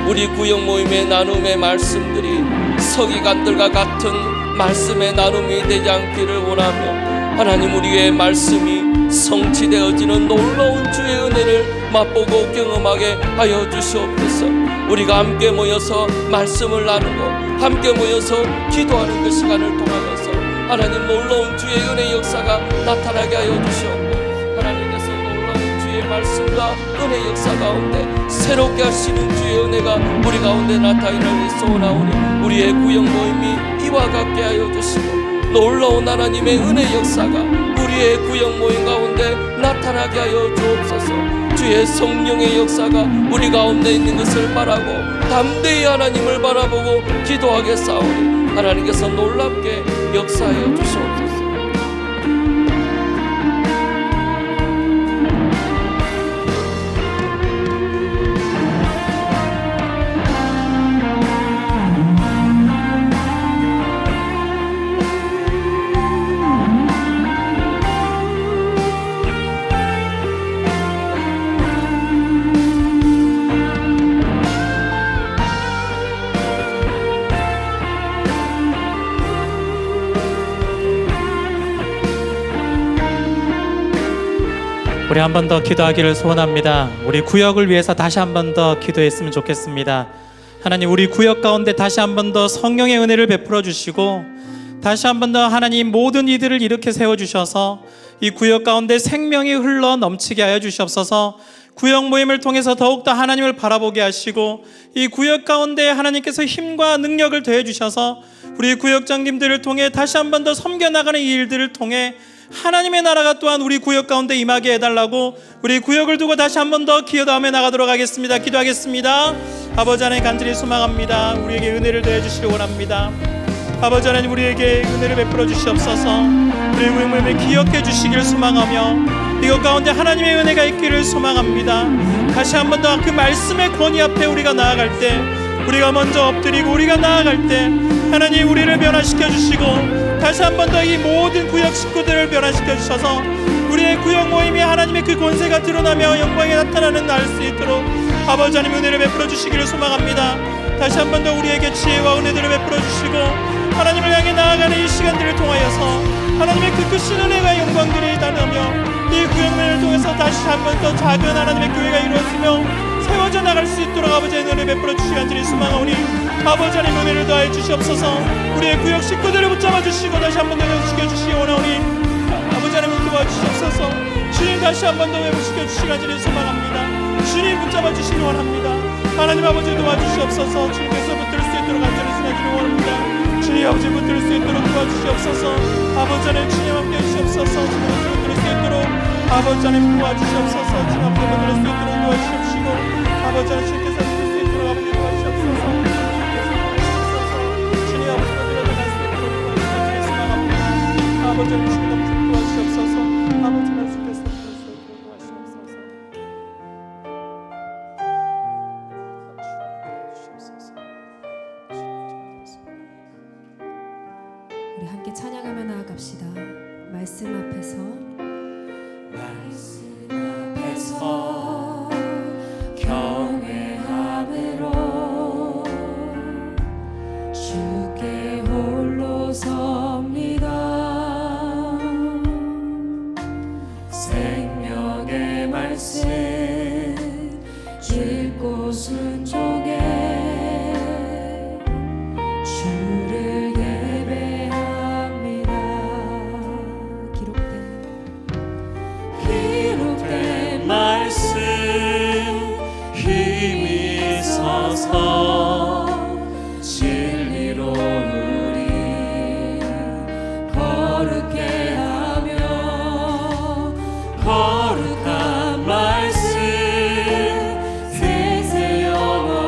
Speaker 2: 우리 구역 모임의 나눔의 말씀들이 서기관들과 같은 말씀의 나눔이 되지 않기를 원하며 하나님, 우리의 말씀이 성취되어지는 놀라운 주의 은혜를 맛보고 경험하게 하여 주시옵소서. 우리가 함께 모여서 말씀을 나누고 함께 모여서 기도하는 그 시간을 통하여서 하나님 놀라운 주의 은혜의 역사가 나타나게 하여 주시옵고 하나님께서 놀라운 주의 말씀과 은혜의 역사 가운데 새롭게 하시는 주의 은혜가 우리 가운데 나타나기를 소원하오니 우리의 구역 모임이 이와 같게 하여 주시고 놀라운 하나님의 은혜 역사가 우리의 구역 모임 가운데 나타나게 하여 주옵소서. 주의 성령의 역사가 우리 가운데 있는 것을 바라고 담대히 하나님을 바라보고 기도하겠사오니 하나님께서 놀랍게 역사하여 주시옵소서.
Speaker 3: 우리 한 번 더 기도하기를 소원합니다. 우리 구역을 위해서 다시 한 번 더 기도했으면 좋겠습니다. 하나님, 우리 구역 가운데 다시 한 번 더 성령의 은혜를 베풀어 주시고 다시 한 번 더 하나님 모든 이들을 일으켜 세워 주셔서 이 구역 가운데 생명이 흘러 넘치게 하여 주시옵소서. 구역 모임을 통해서 더욱더 하나님을 바라보게 하시고 이 구역 가운데 하나님께서 힘과 능력을 더해 주셔서 우리 구역장님들을 통해 다시 한 번 더 섬겨나가는 이 일들을 통해 하나님의 나라가 또한 우리 구역 가운데 임하게 해달라고 우리 구역을 두고 다시 한 번 더 기도하며 나가도록 하겠습니다. 기도하겠습니다. 아버지 하나님, 간절히 소망합니다. 우리에게 은혜를 더해 주시기 원합니다. 아버지 하나님, 우리에게 은혜를 베풀어 주시옵소서. 우리 구역 모임을 기억해 주시기를 소망하며 이것 가운데 하나님의 은혜가 있기를 소망합니다. 다시 한 번 더 그 말씀의 권위 앞에 우리가 나아갈 때, 우리가 먼저 엎드리고 우리가 나아갈 때 하나님 우리를 변화시켜 주시고 다시 한 번 더 이 모든 구역 식구들을 변화시켜 주셔서 우리의 구역 모임이 하나님의 그 권세가 드러나며 영광이 나타나는 날 수 있도록 아버지 하나님 은혜를 베풀어 주시기를 소망합니다. 다시 한 번 더 우리에게 지혜와 은혜들을 베풀어 주시고 하나님을 향해 나아가는 이 시간들을 통하여서 하나님의 그 크신 은혜와 영광들이 나누며 이 구역 모임을 통해서 다시 한 번 더 작은 하나님의 교회가 이루어지며 세워져 나갈 수 있도록 아버지의 은혜를 베풀어 주시기 간절히 소망하오니 아버지 하나님 은혜를 더하여 주시옵소서. 우리의 구역 식구들을 붙잡아 주시고 다시 한 번 더 회복시켜 주시기 원하오니 아버지 하나님 도와주시옵소서. 주님 다시 한 번 더 회복시켜 주시기 간절히 소망합니다. 주님 붙잡아 주시기 원합니다. 하나님 아버지 도와주시옵소서. 주님께서 붙들 수 있도록 간절히 소망드리기 원합니다. 주님 아버지 붙들 수 있도록 도와주시옵소서. 아버지 하나님 주님 함께 해주시옵소서. 주님께서 붙들 수 있도록 아버지 하나님 도와주시옵소서. 주님 함께 붙들 수 있도록 도와주시옵시고 아버지 하나님 주님께서 붙들 수 있도록 아버지 도와주시옵소서. 주님 아버지가 들어갈 수 있도록 도와주시옵소서. 소망합니다. 아버지 하나님 주님 함께 도와주시옵소서. 아버지 하나님 주님께서 붙들 수 있도록 도와주시옵소서.
Speaker 1: 우리 함께 찬양하며 나아갑시다. 말씀 앞에서
Speaker 4: 경외함으로 주께 홀로 섭니다. 생명의 말씀 읽고 순종해 주를 예배합니다. 기록된 말씀 힘이 서서 진리로 우리 거룩해 하며 거룩한 말씀 세세 영원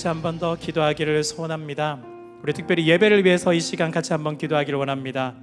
Speaker 3: 다시 한 번 더 기도하기를 소원합니다. 우리 특별히 예배를 위해서 이 시간 같이 한번 기도하기를 원합니다.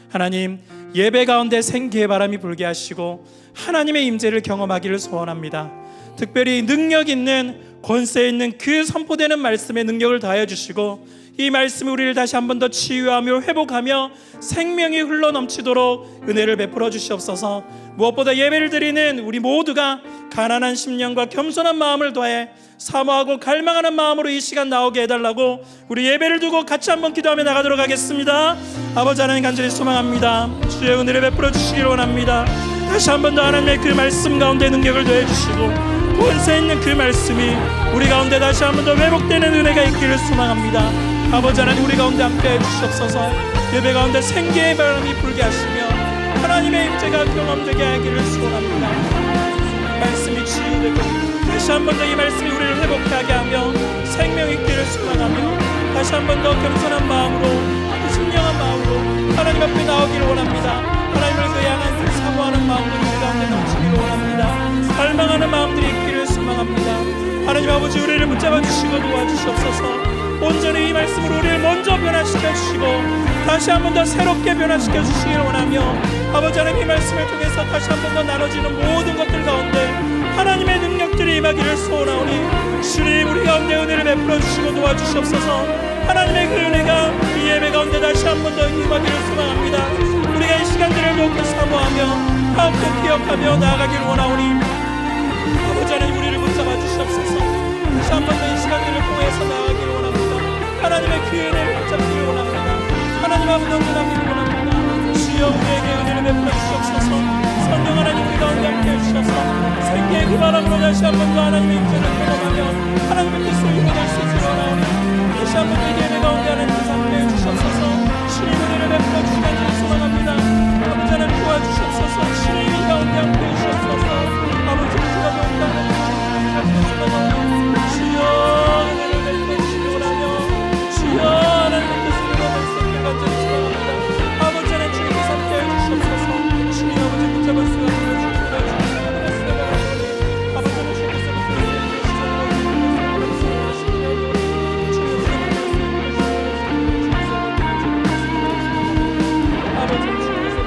Speaker 3: 하나님, 예배 가운데 생기의 바람이 불게 하시고 하나님의 임재를 경험하기를 소원합니다. 특별히 능력 있는, 권세 있는 그 선포되는 말씀의 능력을 다하여 주시고 이 말씀이 우리를 다시 한 번 더 치유하며 회복하며 생명이 흘러넘치도록 은혜를 베풀어 주시옵소서. 무엇보다 예배를 드리는 우리 모두가 가난한 심령과 겸손한 마음을 더해 사모하고 갈망하는 마음으로 이 시간 나오게 해달라고 우리 예배를 두고 같이 한번 기도하며 나가도록 하겠습니다. 아버지 하나님, 간절히 소망합니다. 주의 은혜를 베풀어 주시기를 원합니다. 다시 한 번 더 하나님의 그 말씀 가운데 능력을 더해 주시고 권세 있는 그 말씀이 우리 가운데 다시 한 번 더 회복되는 은혜가 있기를 소망합니다. 아버지 하나님, 우리 가운데 함께해 주시옵소서. 예배 가운데 생기의 바람이 불게 하시며 하나님의 임재가 경험되게 하기를 소원합니다. 말씀이 치유되고 다시 한 번 더 이 말씀이 우리를 회복하게 하며 생명 있기를 소망하며 다시 한 번 더 겸손한 마음으로, 신령한 마음으로 하나님 앞에 나오기를 원합니다. 하나님을 그 향한 그 사모하는 마음들이 우리 가운데 넘치기를 원합니다. 갈망하는 마음들이 있기를 소망합니다. 하나님 아버지, 우리를 붙잡아 주시고 도와주시옵소서. 온전히 이 말씀으로 우리를 먼저 변화시켜 주시고 다시 한 번 더 새롭게 변화시켜 주시기를 원하며 아버지 하나님, 이 말씀을 통해서 다시 한 번 더 나눠지는 모든 것들 가운데 하나님의 능력들이 임하기를 소원하오니 주님, 우리 가운데 은혜를 베풀어 주시고 도와주시옵소서. 하나님의 그 은혜가 이 예배 가운데 다시 한 번 더 임하기를 소망합니다. 우리가 이 시간들을 놓고 사모하며 함께 기억하며 나아가기를 원하오니 아버지 하나님, 우리를 붙잡아 주시옵소서. 다시 한 번 더 이 시간들을 통해서 나아가기를 원합니다. 하나님의 그 은혜를 붙잡기를 원합니다. 하나님 앞에 넘겨나기를 원합니다. 주여, 우리에게 은혜를 베풀어 주시옵소서. 성령 하나님, 우리 가운데 함께 해주셔서 생기의 그 바람으로 다시 한 번 더 하나님의 임재를 경험하며 하나님의 뜻을 이루어낼 수 있기를 원하오니 다시 한 번 더 예배 가운데 하나님께서 함께 해주시옵소서. 주님, 은혜를 베풀어 주시기를 소망합니다. 아버지 하나님, 도와주시옵소서. 주님, 이 가운데 함께 해주시옵소서. 아버지, 우리가 모두 주여, 은혜를 베풀어 주시기 원하며 주여, 하나님의 뜻을 이루어낼 수 있기를 간절히 소망합니다. 아버지 하나님, 주님께서 함께 해주시옵소서. 주님, 아버지 붙잡아 주시옵소서. 아버지 하나님, 주님께서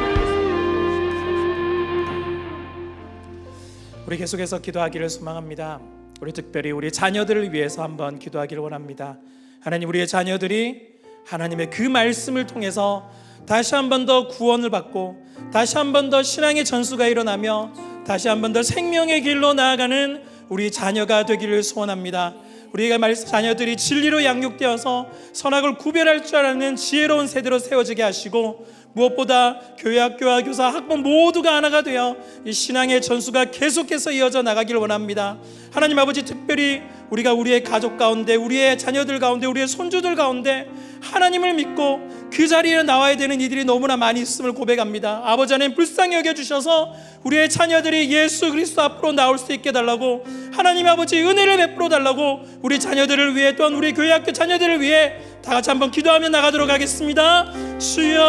Speaker 3: 우리 계속해서 기도하기를 소망합니다. 우리 특별히 우리 자녀들을 위해서 한번 기도하기를 원합니다. 하나님, 우리의 자녀들이 하나님의 그 말씀을 통해서 다시 한 번 더 구원을 받고 다시 한 번 더 신앙의 전수가 일어나며 다시 한 번 더 생명의 길로 나아가는 우리 자녀가 되기를 소원합니다. 우리가 자녀들이 진리로 양육되어서 선악을 구별할 줄 아는 지혜로운 세대로 세워지게 하시고 무엇보다 교회, 학교와 교사, 학부 모두가 하나가 되어 이 신앙의 전수가 계속해서 이어져 나가기를 원합니다. 하나님 아버지, 특별히 우리가 우리의 가족 가운데, 우리의 자녀들 가운데, 우리의 손주들 가운데 하나님을 믿고 그 자리에 나와야 되는 이들이 너무나 많이 있음을 고백합니다. 아버지 하나님, 불쌍히 여겨주셔서 우리의 자녀들이 예수 그리스도 앞으로 나올 수 있게 달라고, 하나님 아버지 은혜를 베풀어 달라고 우리 자녀들을 위해, 또한 우리 교회 학교 자녀들을 위해 다 같이 한번 기도하며 나가도록 하겠습니다. 주여,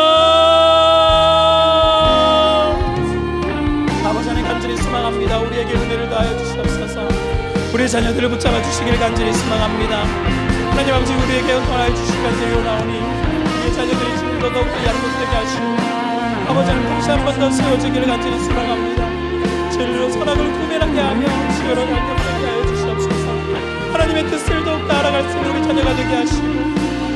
Speaker 3: 아버지 하나님, 간절히 소망합니다. 우리에게 은혜를 더하여 주시옵소서. 우리 자녀들을 붙잡아 주시기를 간절히 소망합니다. 하나님 아버지, 우리에게 은혜하여 주시기 간절히 원하오니 우리 자녀들이 진리로 더욱더 양육되게 하시고 아버지 하나님, 다시 한 번 더 세워지기를 간절히 소망합니다. 진리로 선악을 구별하게 하며 지혜로 양육되게 하여 주시옵소서. 하나님의 뜻을 더욱더 알아갈 수 있는 우리 자녀가 되게 하시고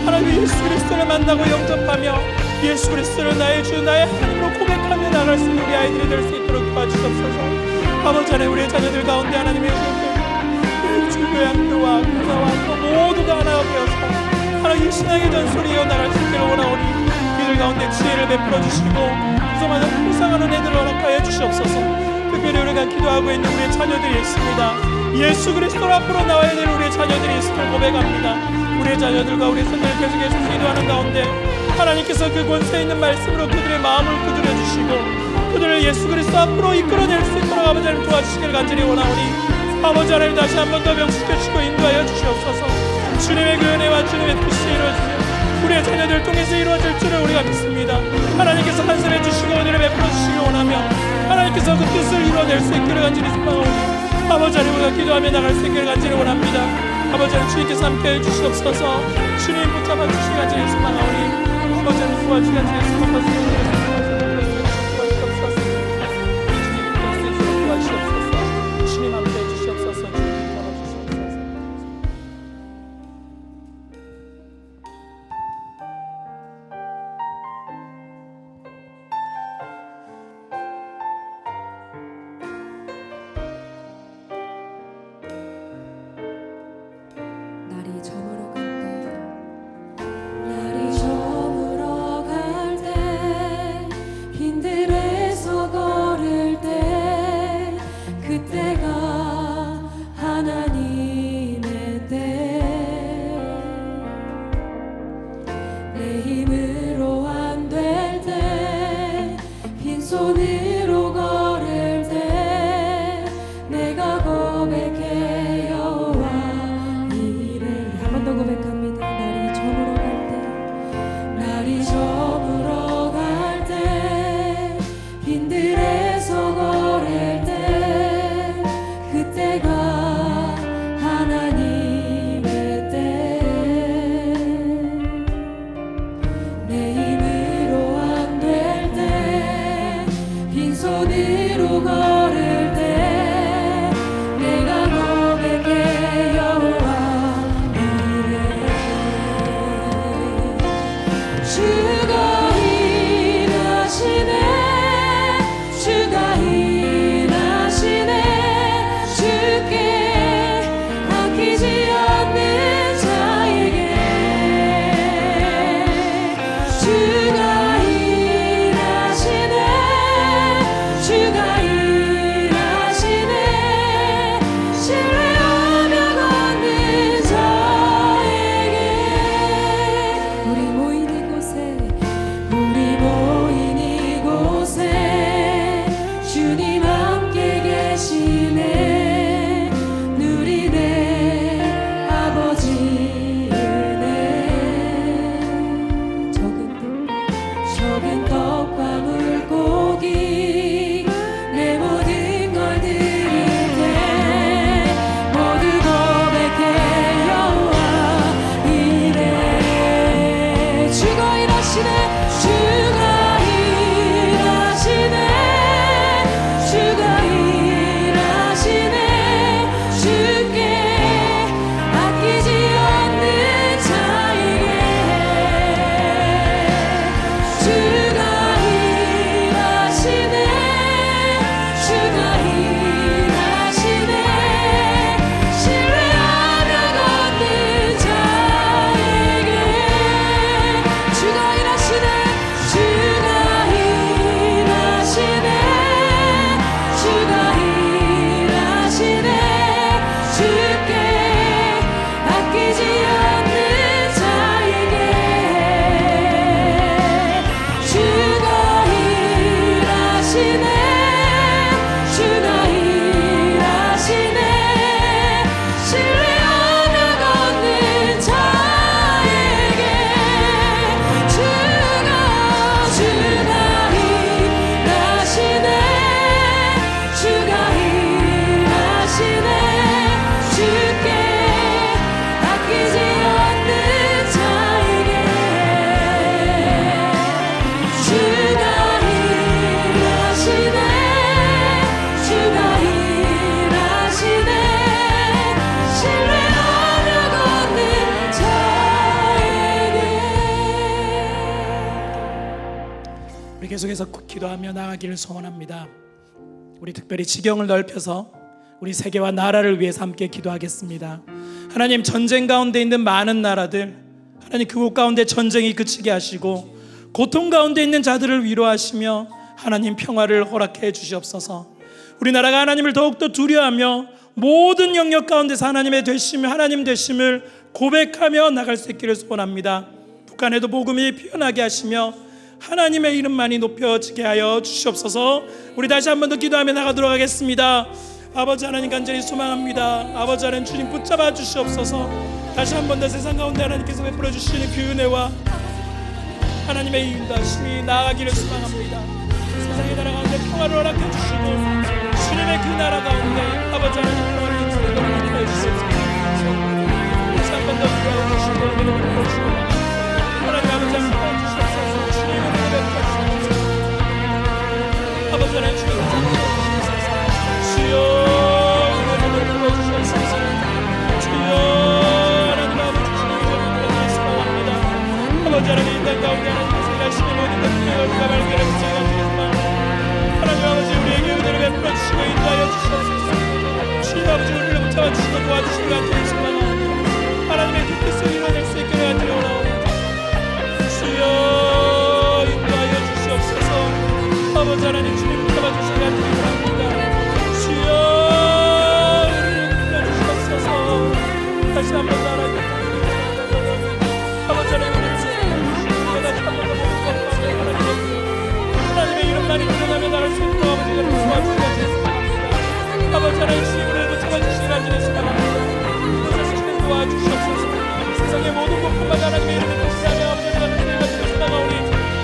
Speaker 3: 하나님, 예수 그리스도를 만나고 영접하며 예수 그리스도를 나의 주, 나의 하나님으로 고백하며 나갈 수 있는 우리 아이들이 될 수 있도록 도와주시옵소서. 아버지 하나님, 우리의 자녀들 가운데 하나님의 주교회 학교와 교사와 또 모두가 하나가 되어서 하나님 신앙의 전소리 이어나갈 수 있기를 원하오니 이들 가운데 지혜를 베풀어 주시고 구성하는 불쌍한 은혜들을 허락하여 주시옵소서. 특별히 우리가 기도하고 있는 우리의 자녀들이 있습니다. 예수 그리스도 앞으로 나와야 되는 우리의 자녀들이 있음을 고백합니다. 우리의 자녀들과 우리 손들을 계속해서 기도하는 가운데 하나님께서 그 권세 있는 말씀으로 그들의 마음을 두드려 주시고 그들을 예수 그리스도 앞으로 이끌어낼 수 있도록 아버지 하나님 도와주시기를 간절히 원하오니 아버지 하나님, 다시 한 번 더 명시켜 주시고 인도하여 주시옵소서. 주님의 그 은혜와 주님의 뜻이 이루어지며 우리의 자녀들 통해서 이루어질 줄을 우리가 믿습니다. 하나님께서 간섭해 주시고 은혜를 베풀어 주시기 원하며 하나님께서 그 뜻을 이루어낼 수 있기를 간절히 소망하오니 아버지 하나님, 우리가 기도하며 나갈 수 있기를 간절히 원합니다. 아버지 하나님 주님께서 함께해 주시옵소서. 주님 붙잡아 주시기를 소망하오니 아버지 하나님 도와주시기를 소망하옵소서. 주님 함께해 주시옵소서. 주님 도와주시옵소서.
Speaker 1: 날이 저물어 갈 때,
Speaker 4: 날이 저물어 갈 때, 빈들에서 걸을 때, 그때가 하나님의 때. 내 힘으로 안 될 때, 빈손으로 걸을 때, 내가 고백해 여호와 이래. 한 번 더 고백합니다. 날이 저물어 갈 때, 날이 저물어 갈 때, 빈들에서 걸을 때, 그때가 하나님의 때. 내 힘으로 안 될 때, 빈손으로 걸을 때, 내가 고백해 여호와 이래. 주가 일하시네, 주가 일하시네. 주께 아끼지 않는 자에게 주가 일하시네, 주가 일하시네. 신뢰하며 걷는 자에게. 우리 모인 이곳에, 우리 모인 이곳에 주님 함께 계시네. 누리네 아버지 은혜. 적은 떡과 물고기 내 모든 걸 드릴 때, 모두 고백해 여호와 이래. 주가 일하시네, 주가 일하시네, 주가 일하시네. 주께 아끼지 않는 자에게 주가 일하시네, 주가 일하시네. 신뢰하며 걷는 자에게 주가 일하시네, 주가 일하시네, 주가 일하시네. 주께 아끼지 않는 자에게 주가 일하시네, 주가 일하시네. 신뢰하며 걷는 자에게 주가 일하시네, 주가 일하시네. 주께 아끼지 않는 자에게 주가 일하시네, 주가 일하시네. 신뢰하며 걷는 자에게.
Speaker 3: 우리 계속해서 기도하며 나아가기를 소원합니다. 우리 특별히 지경을 넓혀서 우리 세계와 나라를 위해서 함께 기도하겠습니다. 하나님, 전쟁 가운데 있는 많은 나라들, 하나님 그곳 가운데 전쟁이 그치게 하시고 고통 가운데 있는 자들을 위로하시며 하나님 평화를 허락해 주시옵소서. 우리나라가 하나님을 더욱더 두려워하며 모든 영역 가운데서 하나님의 되심을, 하나님 되심을 고백하며 나갈 수 있기를 소원합니다. 북한에도 복음이 피어나게 하시며 하나님의 이름만이 높여지게 하여 주시옵소서. 우리 다시 한 번 더 기도하며 나가도록 하겠습니다. 아버지 하나님, 간절히 소망합니다. 아버지 하나님, 주님 붙잡아 주시옵소서. 다시 한 번 더 세상 가운데 하나님께서 베풀어 주시는 그 은혜와 하나님의 인도하심이 나아가기를 소망합니다. 세상의 나라 가운데 평화를 허락해 주시고 주님의 그 나라 가운데 아버지 하나님 평화를 주시도록 하여 주시옵소서. 아버지 하나님 주님께서 주여 은혜를 베풀어 주시옵소서. 주여 하나님 아버지 주님께서 말씀합니다. 아버지 하나님 인간 가운데 하나님께서 일하시는 모든 것들을 우리가 발견하고 제가주겠습니다. 하나님 아버지 우리에게 은혜를 베풀어 주시고 인도하여 주시옵소서. 주님 아버지 우리를 붙잡아 주시고 도와주시기 간절히 하나님의 뜻을 이뤄낼 수 있게 간절히 원하옵니다. 주여 인도하여 주시옵소서. 아버지 하나님 주님 붙잡아 주시기 간절히 원합니다. 주여 우리를 붙잡아 주시옵소서. 다시 한번 하나님 아버지 하나님 우리를 붙잡아 주시고 다시 한번 더 모든 것을 하나님의 이름만이 드러나며 나갈 수 있도록 아버지가 도와주시기 간절히 아버지 하나님 주님 우리를 붙잡아 주시기 간절히 원합니다. 도와주시옵소서. 세상의 모든 것뿐만 하나님의 이름을 뜻하며 아버지 하나님 내가 주셨다가 우리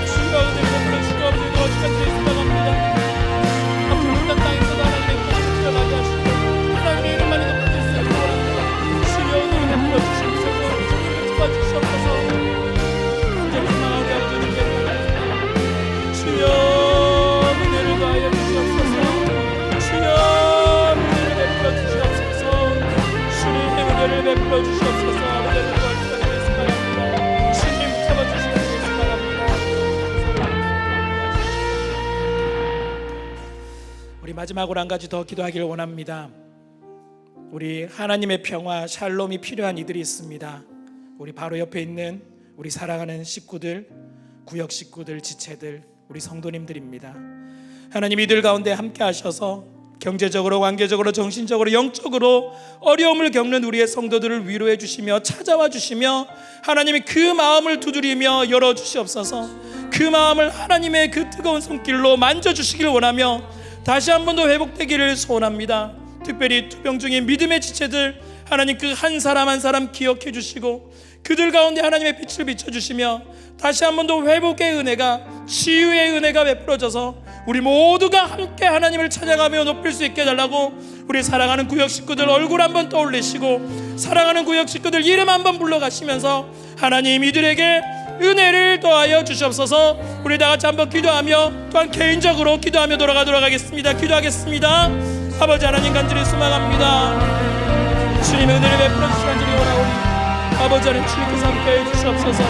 Speaker 3: 주여 은혜를 베풀어 주시고 아버지 도와주시기 간절히 앞으로 모든 땅에서도 하나님의 뜻을 지켜나게 하시고 하나님의 이름만이 높은 뜻을 원합니다. 주여 은혜를 베풀어 주시옵소서. 주님을 도와주시옵소서. 간절히 소망하게 아버지 주여 은혜를 더하여 주시옵소서. 주여 은혜를 베풀어 주시옵소서. 주님의 은혜를 베풀어 주시옵소서. 아버지를 도와주시기 바랍니다. 주님 잡아주시기 바랍니다. 우리 마지막으로 한 가지 더 기도하기를 원합니다. 우리 하나님의 평화 샬롬이 필요한 이들이 있습니다. 우리 바로 옆에 있는 우리 사랑하는 식구들, 구역 식구들, 지체들, 우리 성도님들입니다. 하나님 이들 가운데 함께 하셔서 경제적으로, 관계적으로, 정신적으로, 영적으로 어려움을 겪는 우리의 성도들을 위로해 주시며 찾아와 주시며 하나님이 그 마음을 두드리며 열어주시옵소서. 그 마음을 하나님의 그 뜨거운 손길로 만져주시길 원하며 다시 한 번 더 회복되기를 소원합니다. 특별히 투병 중인 믿음의 지체들 하나님 그 한 사람 한 사람 기억해 주시고 그들 가운데 하나님의 빛을 비춰주시며 다시 한 번 더 회복의 은혜가, 치유의 은혜가 베풀어져서 우리 모두가 함께 하나님을 찬양하며 높일 수 있게 해달라고 우리 사랑하는 구역 식구들 얼굴 한번 떠올리시고 사랑하는 구역 식구들 이름 한번 불러가시면서 하나님 이들에게 은혜를 더하여 주시옵소서. 우리 다같이 한번 기도하며 또한 개인적으로 기도하며 돌아가도록 하겠습니다. 기도하겠습니다. 아버지 하나님 간절히 소망합니다. 주님의 은혜를 베풀어 주시기 간절히 원하오니 아버지 하나님 주님께서 함께해 주시옵소서.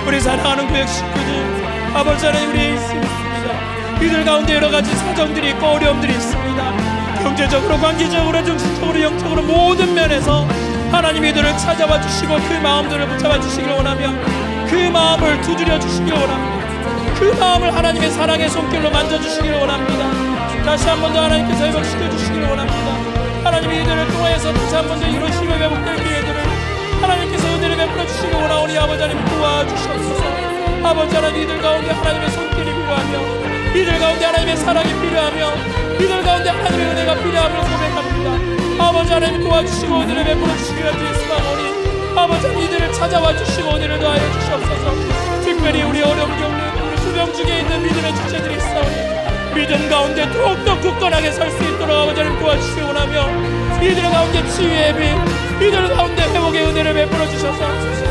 Speaker 3: 우리 사랑하는 구역 식구들 아버지 하나님 우리 있습니다. 이들 가운데 여러 가지 사정들이 있고 어려움들이 있습니다. 경제적으로, 관계적으로, 정신적으로, 영적으로 모든 면에서 하나님 이들을 찾아와 주시고 그 마음들을 붙잡아 주시기를 원하며 그 마음을 두드려 주시기를 원합니다. 그 마음을 하나님의 사랑의 손길로 만져주시기를 원합니다. 다시 한 번 더 하나님께서 회복시켜 주시기를 원합니다. 하나님 이들을 통하여서 다시 한 번 더 이루시며 회복될 기회들을 하나님께서 은혜를 베풀어 주시기를 원하오니 아버지 하나님 도와주시옵소서. 아버지 하나님 이들 가운데 하나님의 손길이 필요하며 이들 가운데 하나님의 사랑이 필요하며 이들 가운데 하나님의 은혜가 필요함을 고백합니다. 아버지 하나님 도와주시고 은혜를 베풀어 주시기를 예수하오니 아버지 하나님 이들을 찾아와 주시고 은혜를 더하여 주시옵소서. 특별히 우리 어려움 겪는 우리 수병 중에 있는 믿음의 지체들이 있사오니 믿음 가운데 더욱더 굳건하게 설 수 있도록 아버지 하나님 도와주시기 원하며 이들 가운데 치유의 빛 이들 가운데 회복의 은혜를 베풀어 주셔서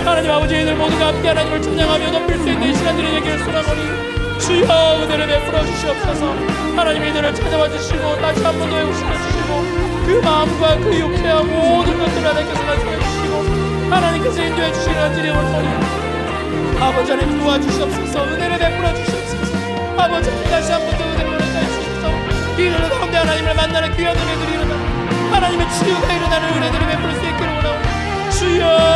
Speaker 3: 하나님 아버지 이들 모두가 함께 하나님을 찬양하며 높일 수 있는 시간들이 되기를 소망하오니 주여 은혜를 베풀어 주시옵소서. 하나님 이들을 찾아와 주시고 다시 한 번 더 회복시켜 주시고 그 마음과 그 육체와 모든 것들을 하나님께서 말씀해 주시고 하나님께서 인도해 주시기를 간절히 원하오니 아버지 하나님 도와주시옵소서. 은혜를 베풀어 주시옵소서. 아버지 하나님 다시 한 번 더 은혜를 베풀어 주시옵소서. 이들 가운데 하나님을 만나는 귀한 은혜들이 일어나 하나님의 치유가 일어나는 은혜들을 베풀 수 있기를 원하오니 주여